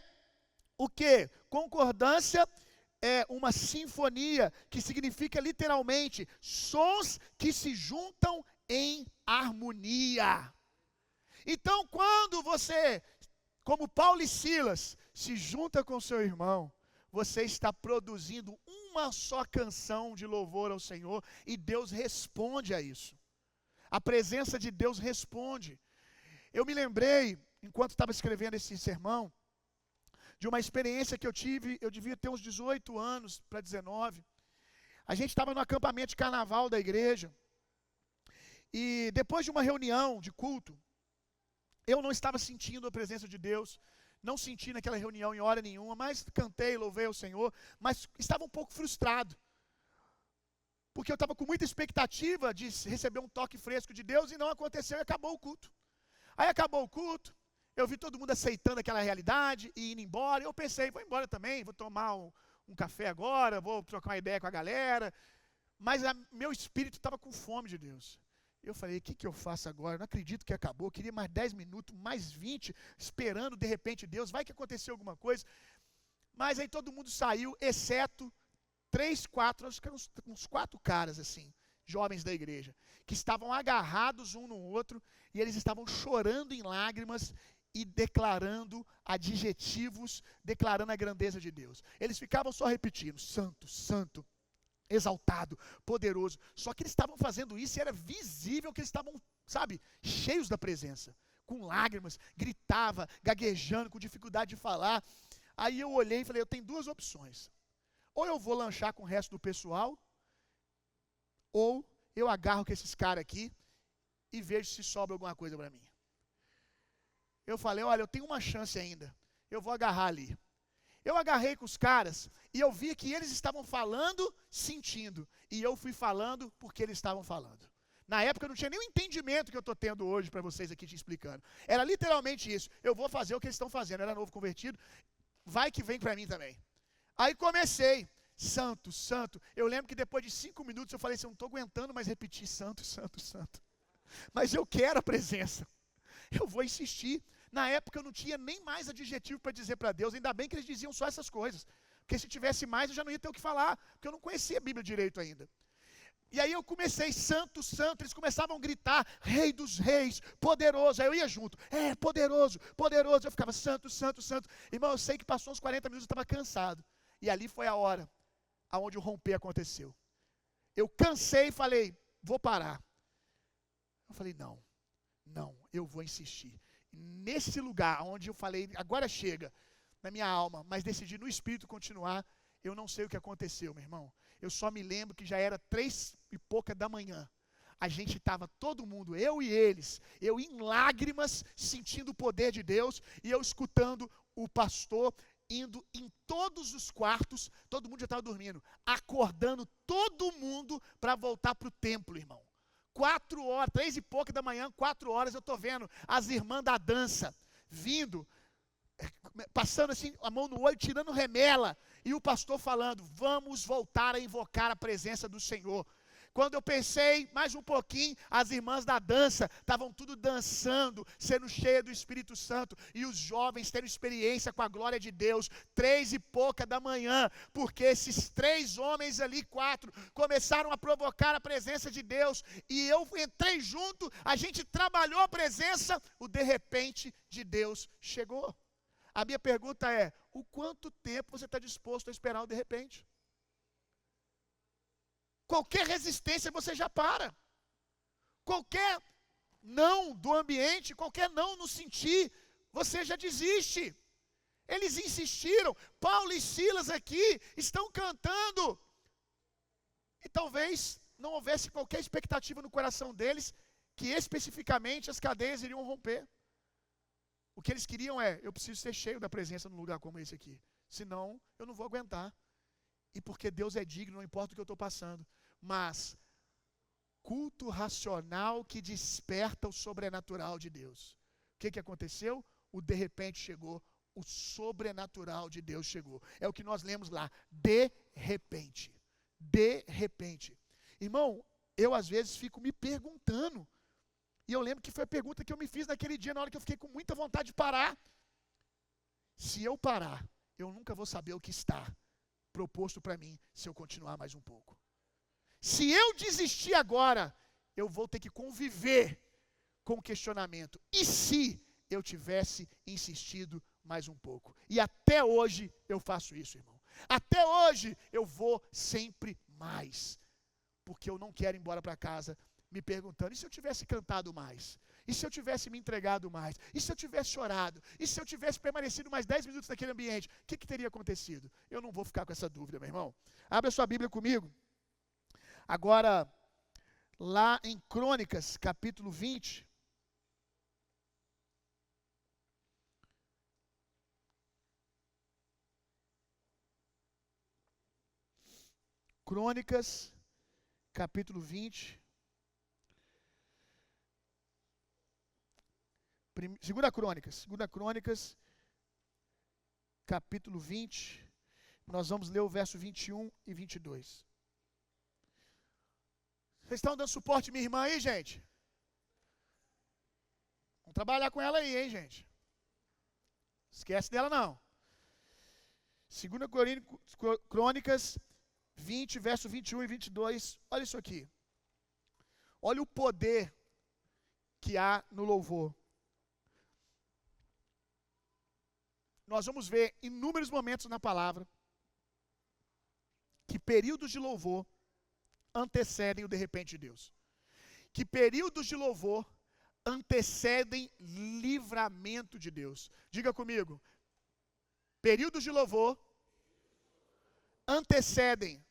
o quê? Concordância é uma sinfonia, que significa literalmente sons que se juntam em harmonia. Então, quando você, como Paulo e Silas, se junta com seu irmão, você está produzindo uma só canção de louvor ao Senhor, e Deus responde a isso. A presença de Deus responde. Eu me lembrei, enquanto estava escrevendo esse sermão, de uma experiência que eu tive, eu devia ter uns 18 anos para 19. A gente estava no acampamento de carnaval da igreja, e depois de uma reunião de culto, eu não estava sentindo a presença de Deus, não senti naquela reunião em hora nenhuma, mas cantei, louvei ao Senhor, mas estava um pouco frustrado, porque eu estava com muita expectativa de receber um toque fresco de Deus, e não aconteceu, e acabou o culto. Aí acabou o culto, eu vi todo mundo aceitando aquela realidade e indo embora, e eu pensei, vou embora também, vou tomar um café agora, vou trocar uma ideia com a galera, mas meu espírito estava com fome de Deus. Eu falei, o que eu faço agora? Não acredito que acabou, queria mais 10 minutos, mais 20, esperando de repente Deus, vai que aconteceu alguma coisa. Mas aí todo mundo saiu, exceto 3, 4, acho que eram uns 4 caras assim, jovens da igreja, que estavam agarrados um no outro, e eles estavam chorando em lágrimas e declarando adjetivos, declarando a grandeza de Deus. Eles ficavam só repetindo, santo, santo, exaltado, poderoso. Só que eles estavam fazendo isso e era visível que eles estavam, sabe, cheios da presença, com lágrimas, gritava, gaguejando, com dificuldade de falar. Aí eu olhei e falei, eu tenho 2 opções. Ou eu vou lanchar com o resto do pessoal, ou eu agarro com esses caras aqui e vejo se sobra alguma coisa para mim. Eu falei, olha, eu tenho uma chance ainda, eu vou agarrar ali. Eu agarrei com os caras e eu vi que eles estavam falando, sentindo, e eu fui falando porque eles estavam falando. Na época eu não tinha nem o entendimento que eu estou tendo hoje para vocês aqui te explicando. Era literalmente isso, eu vou fazer o que eles estão fazendo. Eu era novo convertido, vai que vem para mim também. Aí comecei, santo, santo. Eu lembro que depois de 5 minutos eu falei assim, eu não estou aguentando mais repetir santo, santo, santo. Mas eu quero a presença, eu vou insistir. Na época eu não tinha nem mais adjetivo para dizer para Deus, ainda bem que eles diziam só essas coisas, porque se tivesse mais eu já não ia ter o que falar, porque eu não conhecia a Bíblia direito ainda. E aí eu comecei, santo, santo, eles começavam a gritar, rei dos reis, poderoso, aí eu ia junto, poderoso, poderoso, eu ficava santo, santo, santo. Irmão, eu sei que passou uns 40 minutos, eu estava cansado, e ali foi a hora, aonde o romper aconteceu. Eu cansei e falei, vou parar. Eu falei, não, eu vou insistir. Nesse lugar onde eu falei, agora chega, na minha alma, mas decidi no espírito continuar, eu não sei o que aconteceu, meu irmão. Eu só me lembro que já era 3 e pouca da manhã. a gente estava todo mundo, eu e eles, eu em lágrimas, sentindo o poder de Deus, e eu escutando o pastor indo em todos os quartos, todo mundo já estava dormindo, acordando todo mundo para voltar para o templo, irmão. 4 horas, 3 e pouca da manhã, 4 horas, eu estou vendo as irmãs da dança vindo, passando assim a mão no olho, tirando remela, e o pastor falando: vamos voltar a invocar a presença do Senhor. Quando eu pensei mais um pouquinho, as irmãs da dança estavam tudo dançando, sendo cheias do Espírito Santo, e os jovens tendo experiência com a glória de Deus, 3 e pouca da manhã, porque esses 3 homens ali, 4, começaram a provocar a presença de Deus, e eu entrei junto, a gente trabalhou a presença, o de repente de Deus chegou. A minha pergunta é: o quanto tempo você está disposto a esperar o de repente? Qualquer resistência você já para. Qualquer não do ambiente, qualquer não no sentir, você já desiste. Eles insistiram. Paulo e Silas aqui estão cantando. E talvez não houvesse qualquer expectativa no coração deles que especificamente as cadeias iriam romper. O que eles queriam é: eu preciso ser cheio da presença num lugar como esse aqui. Senão eu não vou aguentar. E porque Deus é digno, não importa o que eu estou passando. Mas culto racional que desperta o sobrenatural de Deus. O que aconteceu? O de repente chegou, o sobrenatural de Deus chegou. É o que nós lemos lá, de repente. De repente. Irmão, eu às vezes fico me perguntando, e eu lembro que foi a pergunta que eu me fiz naquele dia, na hora que eu fiquei com muita vontade de parar. Se eu parar, eu nunca vou saber o que está proposto para mim se eu continuar mais um pouco. Se eu desistir agora, eu vou ter que conviver com o questionamento. E se eu tivesse insistido mais um pouco? E até hoje eu faço isso, irmão. Até hoje eu vou sempre mais. Porque eu não quero ir embora para casa me perguntando: e se eu tivesse cantado mais? E se eu tivesse me entregado mais? E se eu tivesse chorado? E se eu tivesse permanecido mais 10 minutos naquele ambiente? O que teria acontecido? Eu não vou ficar com essa dúvida, meu irmão. Abra sua Bíblia comigo. Agora, lá em Crônicas, capítulo 20. Crônicas, capítulo 20. Segunda Crônicas, capítulo 20. Nós vamos ler o verso 21 e 22. Vocês estão dando suporte à minha irmã aí, gente? Vamos trabalhar com ela aí, hein, gente? Esquece dela não. 2 Crônicas 20, verso 21 e 22. Olha isso aqui. Olha o poder que há no louvor. Nós vamos ver inúmeros momentos na palavra que períodos de louvor antecedem o de repente de Deus. Que períodos de louvor antecedem livramento de Deus. Diga comigo: períodos de louvor antecedem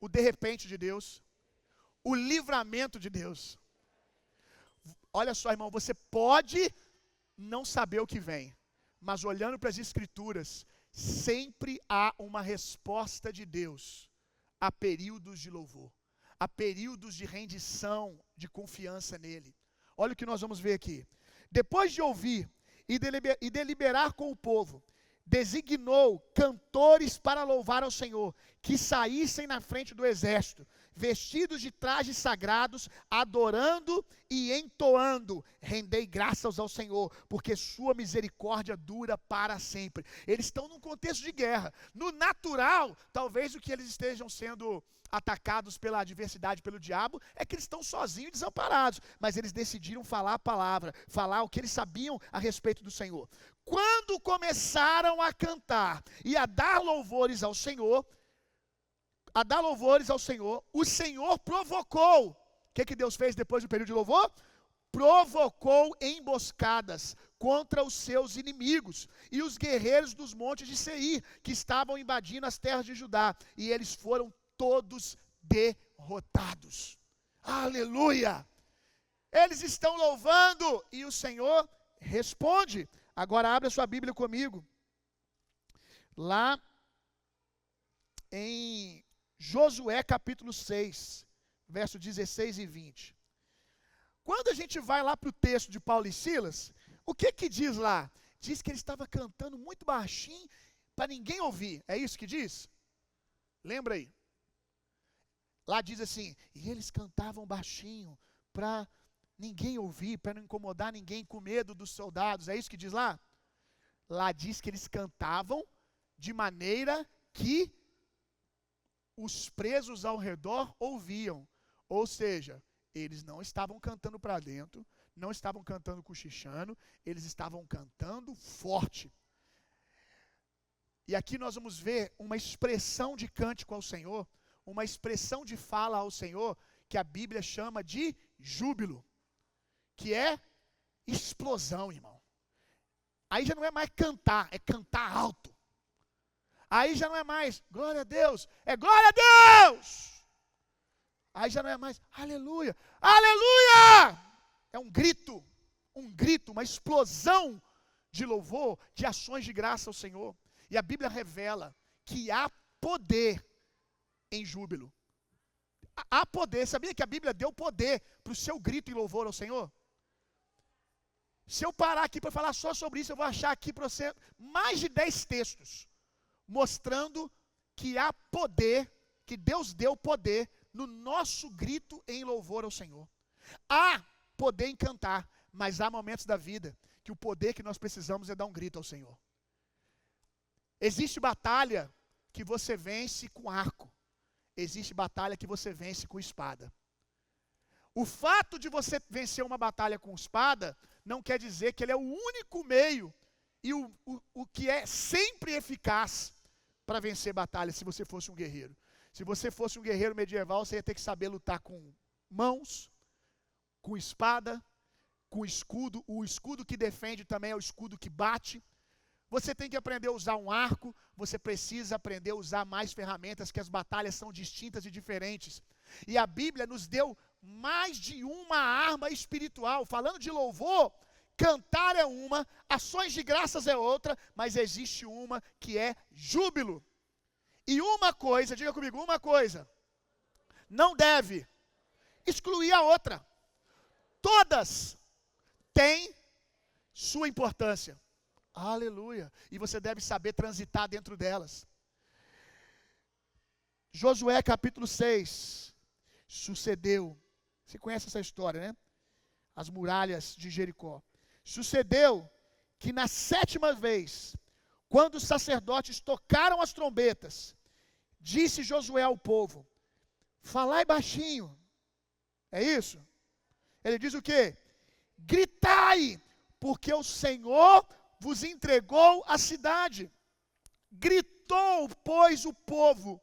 o de repente de Deus, o livramento de Deus. Olha só, irmão, você pode não saber o que vem, mas olhando para as Escrituras, sempre há uma resposta de Deus a períodos de louvor, a períodos de rendição, de confiança nele. Olha o que nós vamos ver aqui. Depois de ouvir e deliberar com o povo, designou cantores para louvar ao Senhor, que saíssem na frente do exército, vestidos de trajes sagrados, adorando e entoando: rendei graças ao Senhor, porque sua misericórdia dura para sempre. Eles estão num contexto de guerra. No natural, talvez o que eles estejam sendo atacados pela adversidade, pelo diabo, é que eles estão sozinhos e desamparados, mas eles decidiram falar a palavra, falar o que eles sabiam a respeito do Senhor. Quando começaram a cantar e a dar louvores ao Senhor, o Senhor provocou. O que Deus fez depois do período de louvor? Provocou emboscadas contra os seus inimigos e os guerreiros dos montes de Seir, que estavam invadindo as terras de Judá, e eles foram todos derrotados. Aleluia! Eles estão louvando e o Senhor responde. Agora abra sua Bíblia comigo. Lá em Josué capítulo 6, verso 16 e 20. Quando a gente vai lá para o texto de Paulo e Silas, o que diz lá? Diz que ele estava cantando muito baixinho para ninguém ouvir. É isso que diz? Lembra aí? Lá diz assim, e eles cantavam baixinho para ninguém ouvir, para não incomodar ninguém com medo dos soldados. É isso que diz lá? Lá diz que eles cantavam de maneira que os presos ao redor ouviam. Ou seja, eles não estavam cantando para dentro, não estavam cantando cochichando, eles estavam cantando forte. E aqui nós vamos ver uma expressão de cântico ao Senhor, uma expressão de fala ao Senhor, que a Bíblia chama de júbilo, que é explosão, irmão. Aí já não é mais cantar, é cantar alto. Aí já não é mais glória a Deus, é glória a Deus. Aí já não é mais aleluia, aleluia. É um grito, uma explosão de louvor, de ações de graça ao Senhor. E a Bíblia revela que há poder em júbilo. Há poder. Sabia que a Bíblia deu poder para o seu grito em louvor ao Senhor? Se eu parar aqui para falar só sobre isso, eu vou achar aqui para você mais de 10 textos mostrando que há poder, que Deus deu poder no nosso grito em louvor ao Senhor. Há poder em cantar, mas há momentos da vida que o poder que nós precisamos é dar um grito ao Senhor. Existe batalha que você vence com arco. Existe batalha que você vence com espada. O fato de você vencer uma batalha com espada não quer dizer que ele é o único meio e o que é sempre eficaz para vencer batalha, se você fosse um guerreiro. Se você fosse um guerreiro medieval, você ia ter que saber lutar com mãos, com espada, com escudo. O escudo que defende também é o escudo que bate. Você tem que aprender a usar um arco, você precisa aprender a usar mais ferramentas, que as batalhas são distintas e diferentes. E a Bíblia nos deu mais de uma arma espiritual. Falando de louvor, cantar é uma, ações de graças é outra, mas existe uma que é júbilo. E uma coisa, diga comigo, uma coisa, não deve excluir a outra. Todas têm sua importância. Aleluia. E você deve saber transitar dentro delas. Josué capítulo 6. Sucedeu. Você conhece essa história, né? As muralhas de Jericó. Sucedeu que na 7ª vez, quando os sacerdotes tocaram as trombetas, disse Josué ao povo: falai baixinho. É isso? Ele diz o quê? Gritai, porque o Senhor vos entregou a cidade. Gritou, pois, o povo,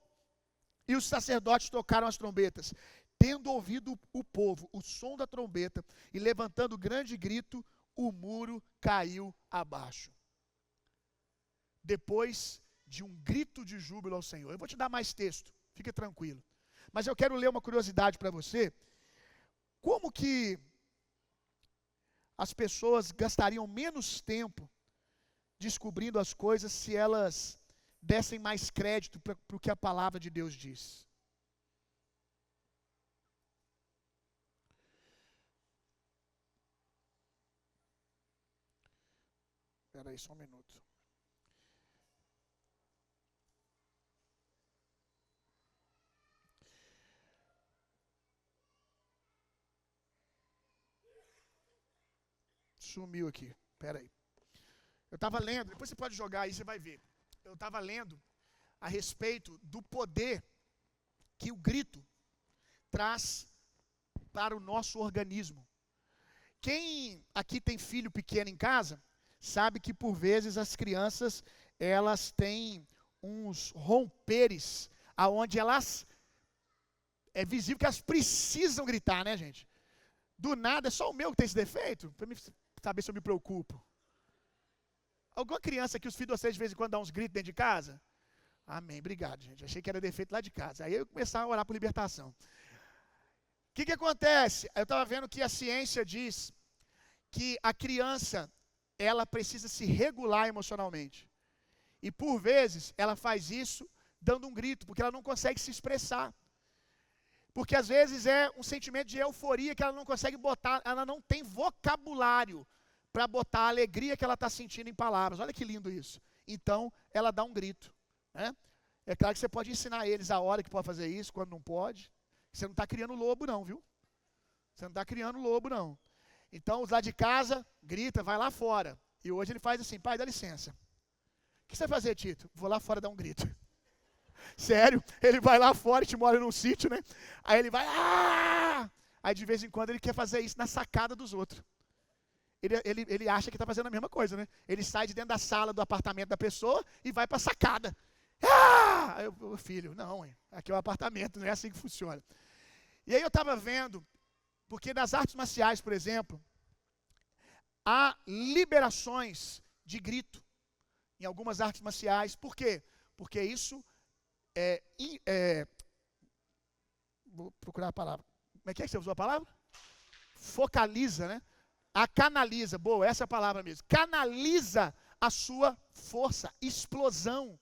e os sacerdotes tocaram as trombetas. Tendo ouvido o povo o som da trombeta e levantando grande grito, o muro caiu abaixo. Depois de um grito de júbilo ao Senhor. Eu vou te dar mais texto, fica tranquilo. Mas eu quero ler uma curiosidade para você. Como que as pessoas gastariam menos tempo descobrindo as coisas se elas dessem mais crédito para o que a palavra de Deus diz? Espera aí só um minuto. Sumiu aqui, espera aí. Eu estava lendo, depois você pode jogar aí, você vai ver. Eu estava lendo a respeito do poder que o grito traz para o nosso organismo. Quem aqui tem filho pequeno em casa, sabe que por vezes as crianças, elas têm uns romperes, aonde elas, é visível que elas precisam gritar, né, gente? Do nada, é só o meu que tem esse defeito, para me saber se eu me preocupo. Alguma criança que os filhos de vocês de vez em quando dão uns gritos dentro de casa? Amém, obrigado, gente. Achei que era defeito lá de casa. Aí eu começar a orar por libertação. que acontece? Eu estava vendo que a ciência diz que a criança, ela precisa se regular emocionalmente. E por vezes, ela faz isso dando um grito, porque ela não consegue se expressar. Porque às vezes é um sentimento de euforia que ela não consegue botar, ela não tem vocabulário para botar a alegria que ela está sentindo em palavras. Olha que lindo isso. Então, ela dá um grito, né? É claro que você pode ensinar eles a hora que pode fazer isso, quando não pode. Você não está criando lobo não, viu? Você não está criando lobo não. Então, os lá de casa, grita, vai lá fora. E hoje ele faz assim, pai, dá licença. O que você vai fazer, Tito? Vou lá fora dar um grito. Sério, ele vai lá fora, te mora num sítio, né? Aí ele vai, ah! Aí de vez em quando ele quer fazer isso na sacada dos outros. Ele acha que está fazendo a mesma coisa, né? Ele sai de dentro da sala do apartamento da pessoa e vai para a sacada. Ah! Aí eu, filho, não, aqui é o apartamento, não é assim que funciona. E aí eu estava vendo, porque nas artes marciais, por exemplo, há liberações de grito em algumas artes marciais. Por quê? Porque isso vou procurar a palavra. Como é que você usou a palavra? Focaliza, né? Canaliza, boa, essa é a palavra mesmo. Canaliza a sua força, explosão.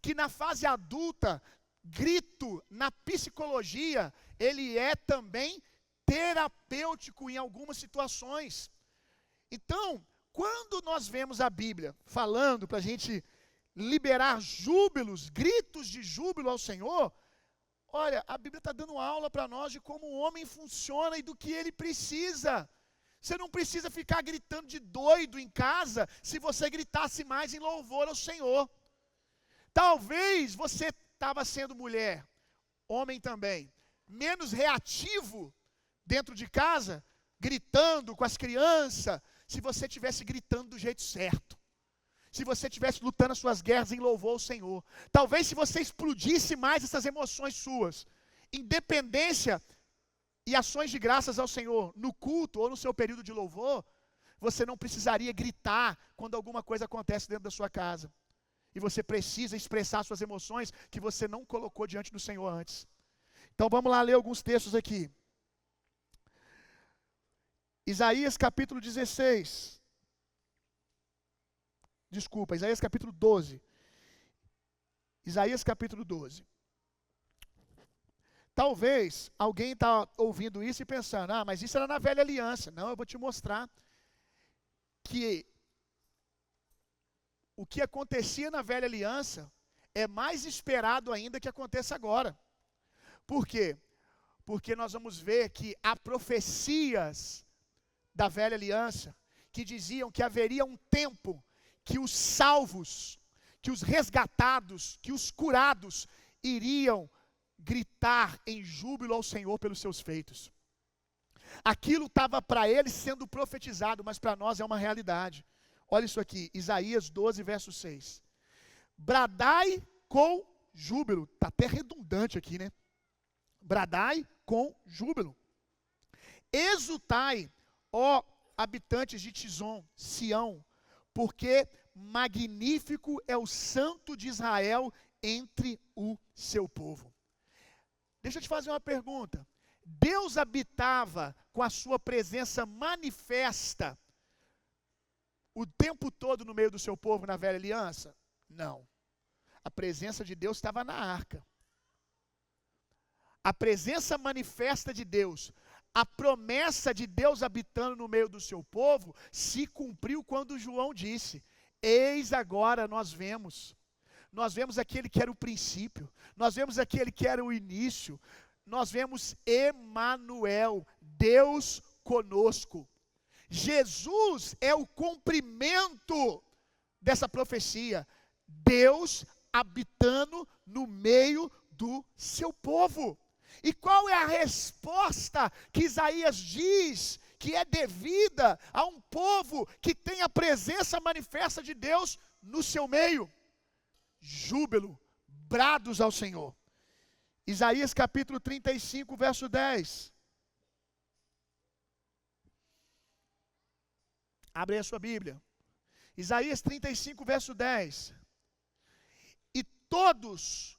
Que na fase adulta, grito, na psicologia, ele é também terapêutico em algumas situações. Então, quando nós vemos a Bíblia falando para a gente liberar júbilos, gritos de júbilo ao Senhor, olha, a Bíblia está dando aula para nós de como o homem funciona e do que ele precisa. Você não precisa ficar gritando de doido em casa se você gritasse mais em louvor ao Senhor. Talvez você estava sendo mulher, homem também, menos reativo dentro de casa, gritando com as crianças, se você estivesse gritando do jeito certo. Se você estivesse lutando as suas guerras em louvor ao Senhor. Talvez se você explodisse mais essas emoções suas, independência e ações de graças ao Senhor, no culto ou no seu período de louvor, você não precisaria gritar quando alguma coisa acontece dentro da sua casa. E você precisa expressar suas emoções que você não colocou diante do Senhor antes. Então vamos lá ler alguns textos aqui. Isaías capítulo 16. Desculpa, Isaías capítulo 12. Isaías capítulo 12. Talvez alguém está ouvindo isso e pensando, mas isso era na velha aliança. Não, eu vou te mostrar que o que acontecia na velha aliança é mais esperado ainda que aconteça agora. Por quê? Porque nós vamos ver que há profecias da velha aliança que diziam que haveria um tempo que os salvos, que os resgatados, que os curados iriam gritar em júbilo ao Senhor pelos seus feitos. Aquilo estava para eles sendo profetizado, mas para nós é uma realidade. Olha isso aqui, Isaías 12, verso 6. Bradai com júbilo. Está até redundante aqui, né? Bradai com júbilo. Exultai, ó habitantes de Tizom, Sião, porque magnífico é o Santo de Israel entre o seu povo. Deixa eu te fazer uma pergunta. Deus habitava com a sua presença manifesta o tempo todo no meio do seu povo na velha aliança? Não. A presença de Deus estava na arca. A presença manifesta de Deus, a promessa de Deus habitando no meio do seu povo, se cumpriu quando João disse: eis agora nós vemos aquele que era o princípio, nós vemos aquele que era o início, nós vemos Emanuel, Deus conosco. Jesus é o cumprimento dessa profecia, Deus habitando no meio do seu povo. E qual é a resposta que Isaías diz que é devida a um povo que tem a presença manifesta de Deus no seu meio? Júbilo, brados ao Senhor. Isaías capítulo 35, verso 10. Abre aí a sua Bíblia. Isaías 35, verso 10. E todos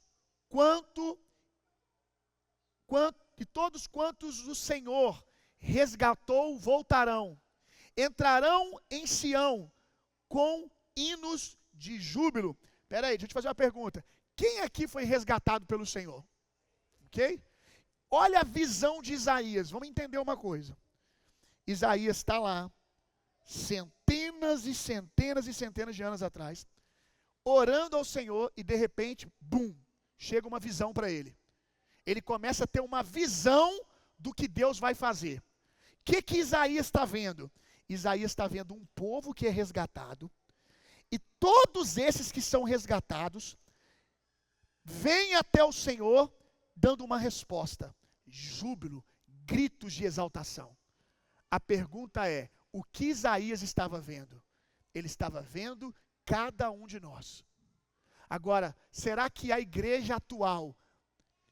e todos quantos o Senhor resgatou voltarão, entrarão em Sião com hinos de júbilo. Espera aí, deixa eu te fazer uma pergunta. Quem aqui foi resgatado pelo Senhor? Ok? Olha a visão de Isaías. Vamos entender uma coisa. Isaías está lá, centenas e centenas e centenas de anos atrás, orando ao Senhor e de repente, bum, chega uma visão para ele. Ele começa a ter uma visão do que Deus vai fazer. O que Isaías está vendo? Isaías está vendo um povo que é resgatado, e todos esses que são resgatados vêm até o Senhor dando uma resposta, júbilo, gritos de exaltação. A pergunta é, o que Isaías estava vendo? Ele estava vendo cada um de nós. Agora, será que a igreja atual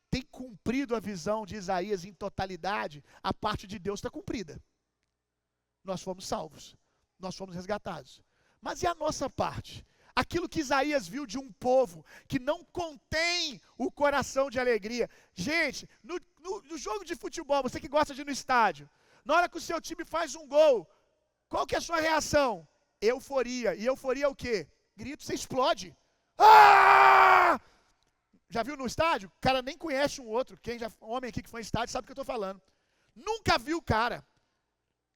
tem cumprido a visão de Isaías em totalidade? A parte de Deus está cumprida. Nós fomos salvos, nós fomos resgatados. Mas e a nossa parte? Aquilo que Isaías viu de um povo que não contém o coração de alegria. Gente, no jogo de futebol, você que gosta de ir no estádio, na hora que o seu time faz um gol, qual que é a sua reação? Euforia. E euforia é o quê? Grito, você explode. Ah! Já viu no estádio? O cara nem conhece um outro. Homem aqui que foi em estádio sabe o que eu estou falando. Nunca viu o cara.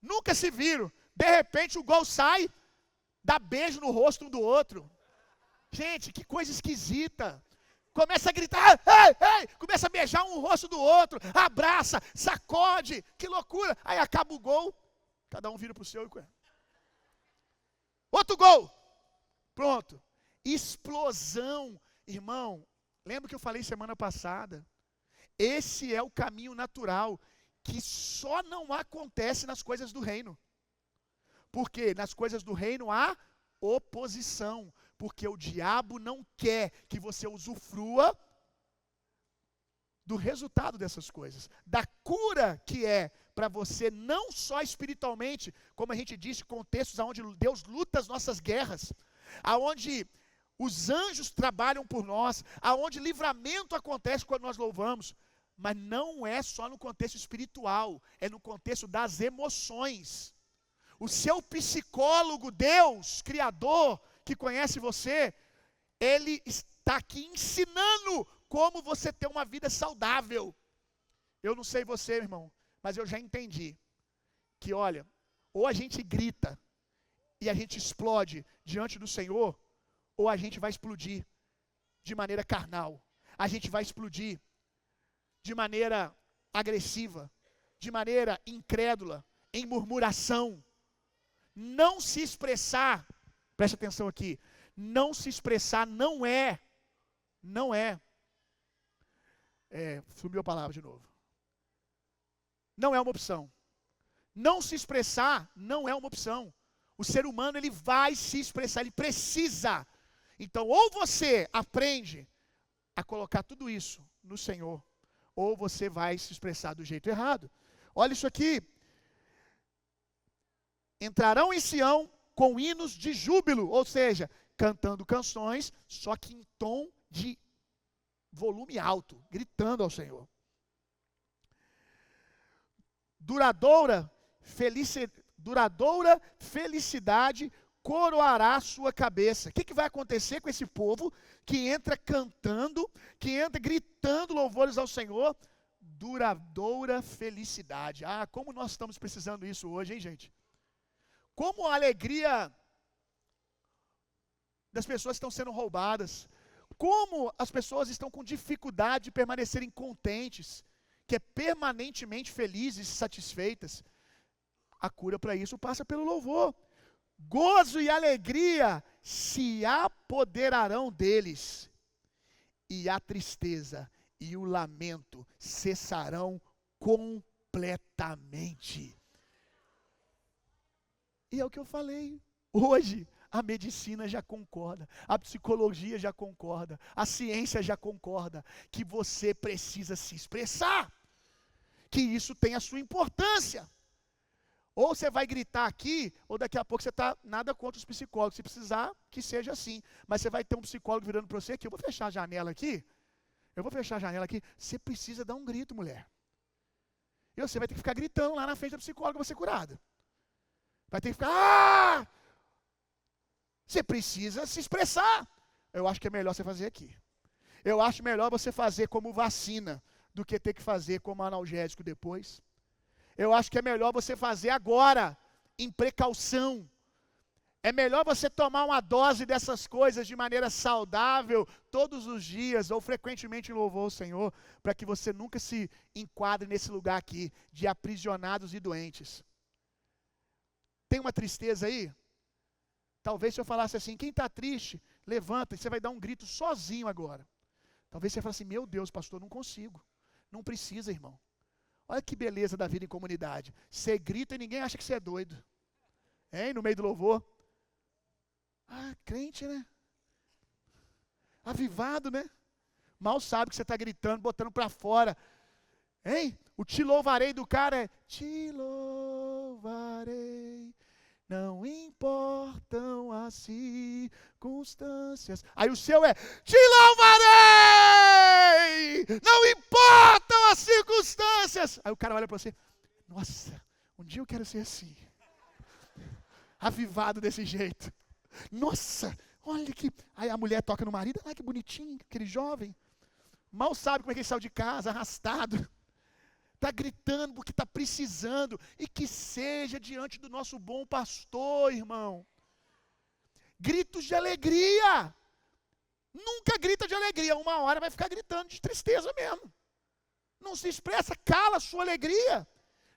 Nunca se viram. De repente o gol sai, dá beijo no rosto um do outro. Gente, que coisa esquisita. Começa a gritar, ei, ei, começa a beijar um rosto do outro, abraça, sacode, que loucura. Aí acaba o gol, cada um vira para o seu e... Outro gol. Pronto. Explosão. Irmão, lembra que eu falei semana passada? Esse é o caminho natural, que só não acontece nas coisas do reino. Porque nas coisas do reino há oposição. Porque o diabo não quer que você usufrua do resultado dessas coisas. Da cura que é para você, não só espiritualmente, como a gente disse, contextos onde Deus luta as nossas guerras, aonde os anjos trabalham por nós, aonde livramento acontece quando nós louvamos, mas não é só no contexto espiritual, é no contexto das emoções. O seu psicólogo, Deus, Criador, que conhece você, Ele está aqui ensinando como você ter uma vida saudável. Eu não sei você, irmão, mas eu já entendi que, olha, ou a gente grita e a gente explode diante do Senhor, ou a gente vai explodir de maneira carnal. A gente vai explodir de maneira agressiva, de maneira incrédula, em murmuração. Não se expressar, preste atenção aqui, não se expressar não é, sumiu a palavra de novo. Não é uma opção. Não se expressar não é uma opção. O ser humano, ele vai se expressar, ele precisa. Então, ou você aprende a colocar tudo isso no Senhor, ou você vai se expressar do jeito errado. Olha isso aqui. Entrarão em Sião com hinos de júbilo, ou seja, cantando canções, só que em tom de volume alto, gritando ao Senhor. Duradoura felicidade coroará a sua cabeça. O que vai acontecer com esse povo que entra cantando, que entra gritando louvores ao Senhor? Duradoura felicidade. Ah, como nós estamos precisando disso hoje, hein, gente? Como a alegria das pessoas estão sendo roubadas. Como as pessoas estão com dificuldade de permanecerem contentes, que é permanentemente felizes e satisfeitas. A cura para isso passa pelo louvor. Gozo e alegria se apoderarão deles, e a tristeza e o lamento cessarão completamente. E é o que eu falei. Hoje, a medicina já concorda, a psicologia já concorda, a ciência já concorda que você precisa se expressar, que isso tem a sua importância. Ou você vai gritar aqui, ou daqui a pouco você está nada contra os psicólogos, se precisar que seja assim, mas você vai ter um psicólogo virando para você aqui, eu vou fechar a janela aqui, você precisa dar um grito, mulher. E você vai ter que ficar gritando lá na frente da psicóloga para ser curado. Vai ter que ficar, você precisa se expressar. Eu acho que é melhor você fazer aqui. Eu acho melhor você fazer como vacina do que ter que fazer como analgésico depois. Eu acho que é melhor você fazer agora, em precaução. É melhor você tomar uma dose dessas coisas de maneira saudável, todos os dias, ou frequentemente em louvor ao Senhor, para que você nunca se enquadre nesse lugar aqui, de aprisionados e doentes. Tem uma tristeza aí? Talvez se eu falasse assim, quem está triste, levanta, e você vai dar um grito sozinho agora. Talvez você fale assim, meu Deus, pastor, não consigo. Não precisa, irmão. Olha que beleza da vida em comunidade. Você grita e ninguém acha que você é doido. Hein? No meio do louvor. Ah, crente, né? Avivado, né? Mal sabe que você está gritando, botando para fora. Hein? O te louvarei do cara é te louvarei, não importam as circunstâncias. Aí o seu é te louvarei, não importam as circunstâncias. Aí o cara olha para você, nossa, um dia eu quero ser assim. Avivado desse jeito. Nossa, olha que... Aí a mulher toca no marido, olha que bonitinho, aquele jovem. Mal sabe como é que ele saiu de casa, arrastado. Está gritando porque está precisando. E que seja diante do nosso bom pastor, irmão. Gritos de alegria. Nunca grita de alegria. Uma hora vai ficar gritando de tristeza mesmo. Não se expressa, cala a sua alegria.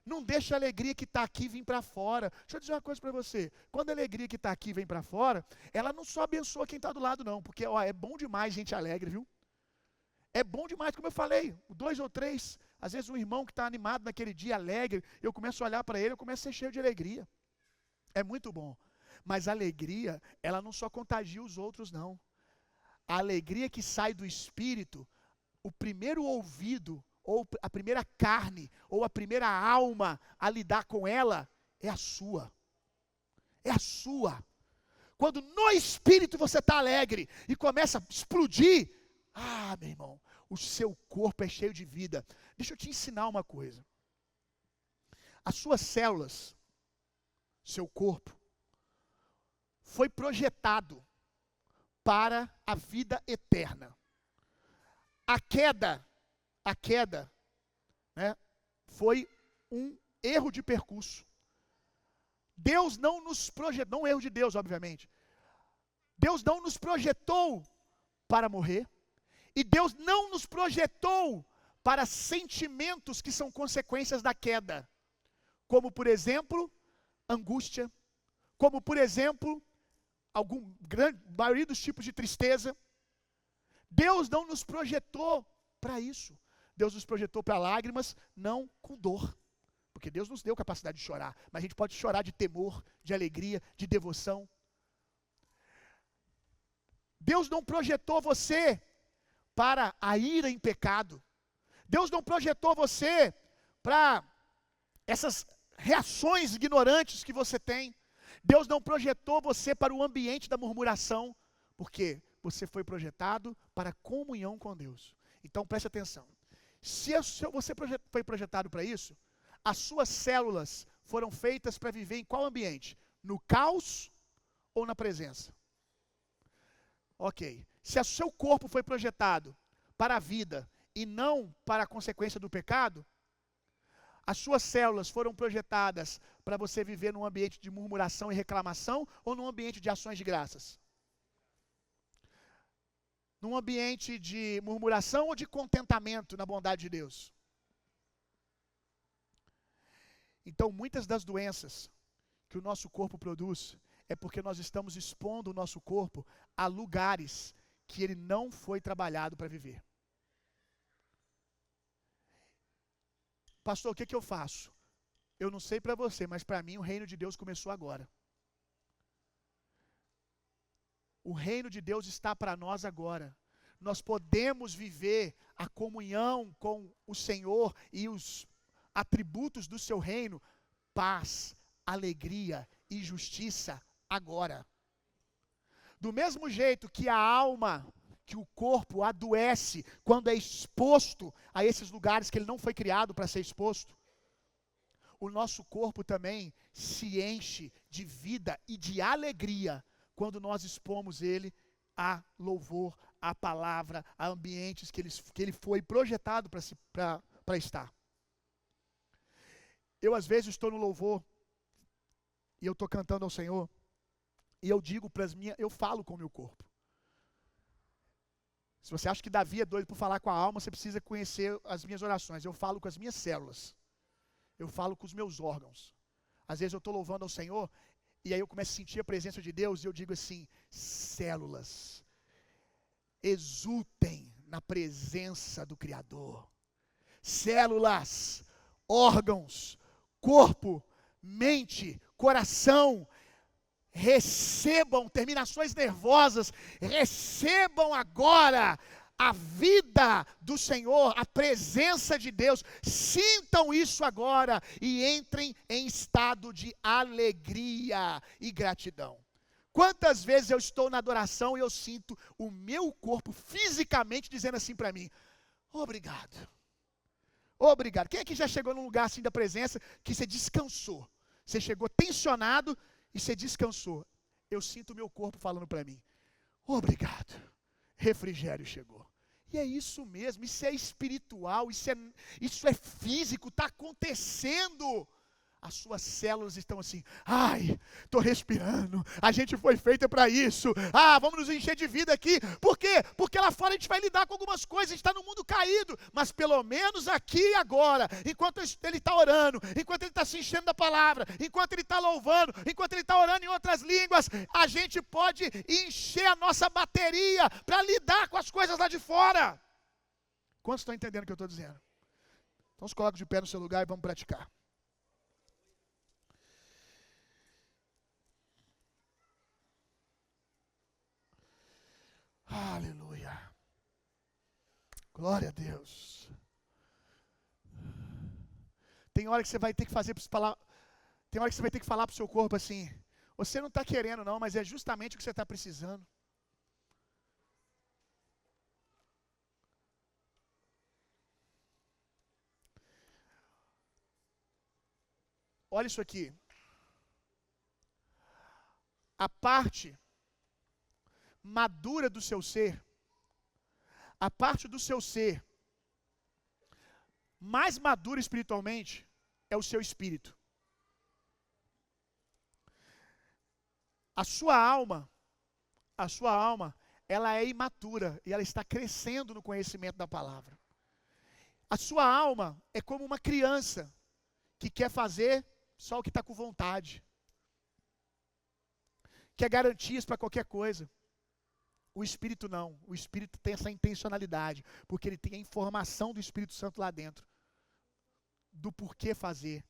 Não deixa a alegria que está aqui vir para fora. Deixa eu dizer uma coisa para você. Quando a alegria que está aqui vem para fora, ela não só abençoa quem está do lado não. Porque ó, é bom demais gente alegre, viu? É bom demais, como eu falei, 2 ou 3, às vezes um irmão que está animado naquele dia, alegre, eu começo a olhar para ele, eu começo a ser cheio de alegria. É muito bom. Mas a alegria, ela não só contagia os outros, não. A alegria que sai do Espírito, o primeiro ouvido, ou a primeira carne, ou a primeira alma a lidar com ela, é a sua. É a sua. Quando no Espírito você está alegre e começa a explodir, ah, meu irmão, o seu corpo é cheio de vida. Deixa eu te ensinar uma coisa. As suas células, seu corpo, foi projetado para a vida eterna. A queda, né, foi um erro de percurso. Deus não nos projetou, não um erro de Deus, obviamente. Deus não nos projetou para morrer. E Deus não nos projetou para sentimentos que são consequências da queda. Como, por exemplo, angústia. Como, por exemplo, maioria dos tipos de tristeza. Deus não nos projetou para isso. Deus nos projetou para lágrimas, não com dor. Porque Deus nos deu capacidade de chorar. Mas a gente pode chorar de temor, de alegria, de devoção. Deus não projetou você para a ira em pecado. Deus não projetou você para essas reações ignorantes que você tem. Deus não projetou você para o ambiente da murmuração, porque você foi projetado para comunhão com Deus. Então preste atenção. Se você foi projetado para isso, as suas células foram feitas para viver em qual ambiente? No caos ou na presença? Ok. Se o seu corpo foi projetado para a vida e não para a consequência do pecado, as suas células foram projetadas para você viver num ambiente de murmuração e reclamação ou num ambiente de ações de graças? Num ambiente de murmuração ou de contentamento na bondade de Deus? Então, muitas das doenças que o nosso corpo produz é porque nós estamos expondo o nosso corpo a lugares que ele não foi trabalhado para viver. Pastor, o que eu faço? Eu não sei para você, mas para mim o reino de Deus começou agora. O reino de Deus está para nós agora. Nós podemos viver a comunhão com o Senhor e os atributos do seu reino, paz, alegria e justiça agora. Do mesmo jeito que a alma, que o corpo adoece quando é exposto a esses lugares que ele não foi criado para ser exposto, o nosso corpo também se enche de vida e de alegria quando nós expomos ele a louvor, a palavra, a ambientes que ele foi projetado para estar. Eu, às vezes, estou no louvor e eu estou cantando ao Senhor e eu digo para as minhas, eu falo com o meu corpo. Se você acha que Davi é doido por falar com a alma, você precisa conhecer as minhas orações. Eu falo com as minhas células. Eu falo com os meus órgãos. Às vezes eu estou louvando ao Senhor e aí eu começo a sentir a presença de Deus e eu digo assim: células, exultem na presença do Criador. Células, órgãos, corpo, mente, coração, recebam, terminações nervosas, recebam agora a vida do Senhor, a presença de Deus, sintam isso agora e entrem em estado de alegria e gratidão. Quantas vezes eu estou na adoração e eu sinto o meu corpo fisicamente dizendo assim para mim: obrigado, obrigado. Quem aqui já chegou num lugar assim da presença que você descansou? Você chegou tensionado e você descansou. Eu sinto o meu corpo falando para mim: obrigado, refrigério chegou. E é isso mesmo, isso é espiritual, isso é físico, está acontecendo. As suas células estão assim: ai, estou respirando, a gente foi feita para isso, vamos nos encher de vida aqui. Por quê? Porque lá fora a gente vai lidar com algumas coisas, a gente está no mundo caído, mas pelo menos aqui e agora, enquanto ele está orando, enquanto ele está se enchendo da palavra, enquanto ele está louvando, enquanto ele está orando em outras línguas, a gente pode encher a nossa bateria para lidar com as coisas lá de fora. Quantos estão entendendo o que eu estou dizendo? Então se coloca de pé no seu lugar e vamos praticar. Aleluia. Glória a Deus. Tem hora que você vai ter que tem hora que você vai ter que falar para o seu corpo assim: você não está querendo não, mas é justamente o que você está precisando. Olha isso aqui. A parte madura do seu ser, a parte do seu ser mais madura espiritualmente é o seu espírito. A sua alma, ela é imatura e ela está crescendo no conhecimento da palavra. A sua alma é como uma criança que quer fazer só o que está com vontade, quer garantias para qualquer coisa. O Espírito não, o Espírito tem essa intencionalidade, porque ele tem a informação do Espírito Santo lá dentro, do porquê fazer,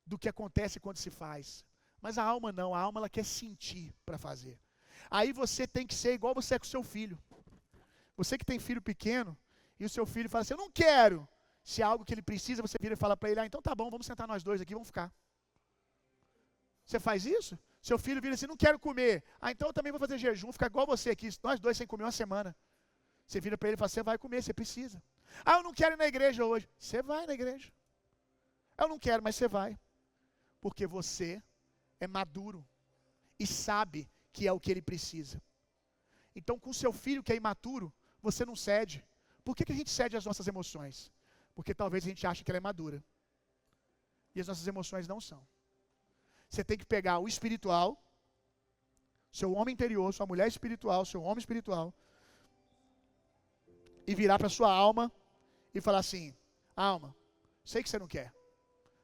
do que acontece quando se faz. Mas a alma não, a alma ela quer sentir para fazer. Aí você tem que ser igual você é com o seu filho. Você que tem filho pequeno, e o seu filho fala assim: eu não quero. Se é algo que ele precisa, você vira e fala para ele: então tá bom, vamos sentar nós dois aqui, vamos ficar. Você faz isso? Seu filho vira assim: não quero comer. Então eu também vou fazer jejum, ficar igual você aqui, nós dois sem comer uma semana. Você vira para ele e fala: você vai comer, você precisa. Eu não quero ir na igreja hoje. Você vai na igreja. Eu não quero, mas você vai. Porque você é maduro e sabe que é o que ele precisa. Então, com seu filho que é imaturo, você não cede. Por que a gente cede às nossas emoções? Porque talvez a gente ache que ela é madura. E as nossas emoções não são. Você tem que pegar o espiritual, seu homem interior, sua mulher espiritual, seu homem espiritual, e virar para sua alma e falar assim: alma, sei que você não quer,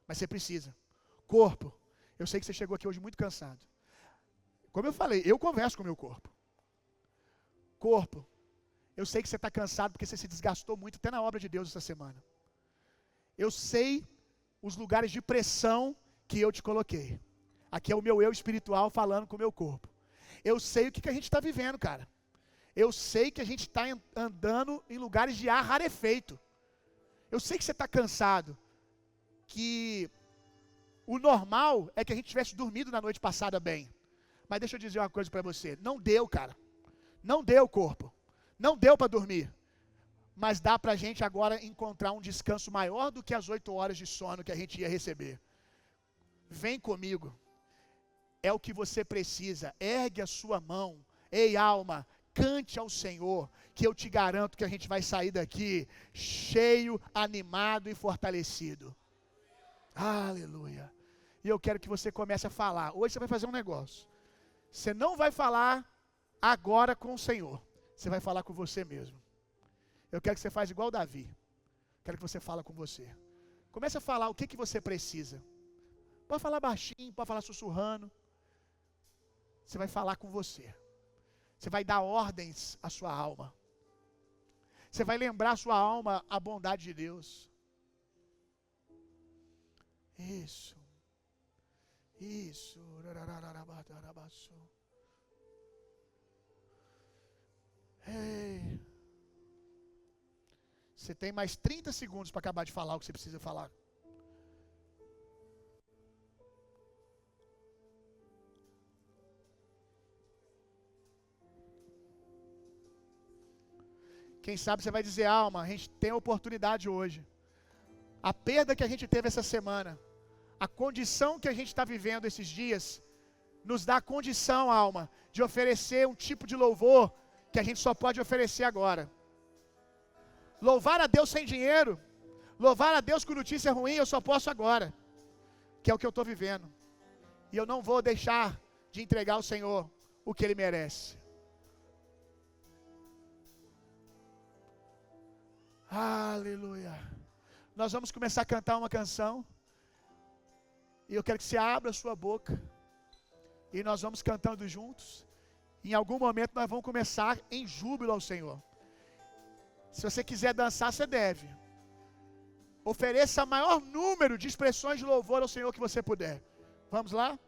mas você precisa. Corpo, eu sei que você chegou aqui hoje muito cansado. Como eu falei, eu converso com o meu corpo. Corpo, eu sei que você está cansado porque você se desgastou muito até na obra de Deus essa semana. Eu sei os lugares de pressão que eu te coloquei. Aqui é o meu eu espiritual falando com o meu corpo. Eu sei o que a gente está vivendo, cara. Eu sei que a gente está andando em lugares de ar rarefeito. Eu sei que você está cansado. Que o normal é que a gente tivesse dormido na noite passada bem. Mas deixa eu dizer uma coisa para você. Não deu, cara. Não deu, corpo. Não deu para dormir. mas dá para a gente agora encontrar um descanso maior do que as 8 horas de sono que a gente ia receber. Vem comigo, é o que você precisa. Ergue a sua mão, ei alma, cante ao Senhor, que eu te garanto que a gente vai sair daqui cheio, animado e fortalecido. Aleluia. E eu quero que você comece a falar. Hoje você vai fazer um negócio. Você não vai falar agora com o Senhor, você vai falar com você mesmo. Eu quero que você faça igual Davi. Quero que você fale com você. Comece a falar o que você precisa. Pode falar baixinho, pode falar sussurrando. Você vai falar com você. Você vai dar ordens à sua alma. Você vai lembrar a sua alma a bondade de Deus. Isso. Isso. Ei. Você tem mais 30 segundos para acabar de falar o que você precisa falar. Quem sabe você vai dizer, alma, a gente tem a oportunidade hoje. A perda que a gente teve essa semana, a condição que a gente está vivendo esses dias, nos dá a condição, alma, de oferecer um tipo de louvor que a gente só pode oferecer agora. Louvar a Deus sem dinheiro, louvar a Deus com notícia ruim, eu só posso agora, que é o que eu estou vivendo. E eu não vou deixar de entregar ao Senhor o que Ele merece. Aleluia. Nós vamos começar a cantar uma canção. E eu quero que você abra a sua boca. E nós vamos cantando juntos. Em algum momento nós vamos começar em júbilo ao Senhor. Se você quiser dançar, você deve. Ofereça o maior número de expressões de louvor ao Senhor que você puder. Vamos lá?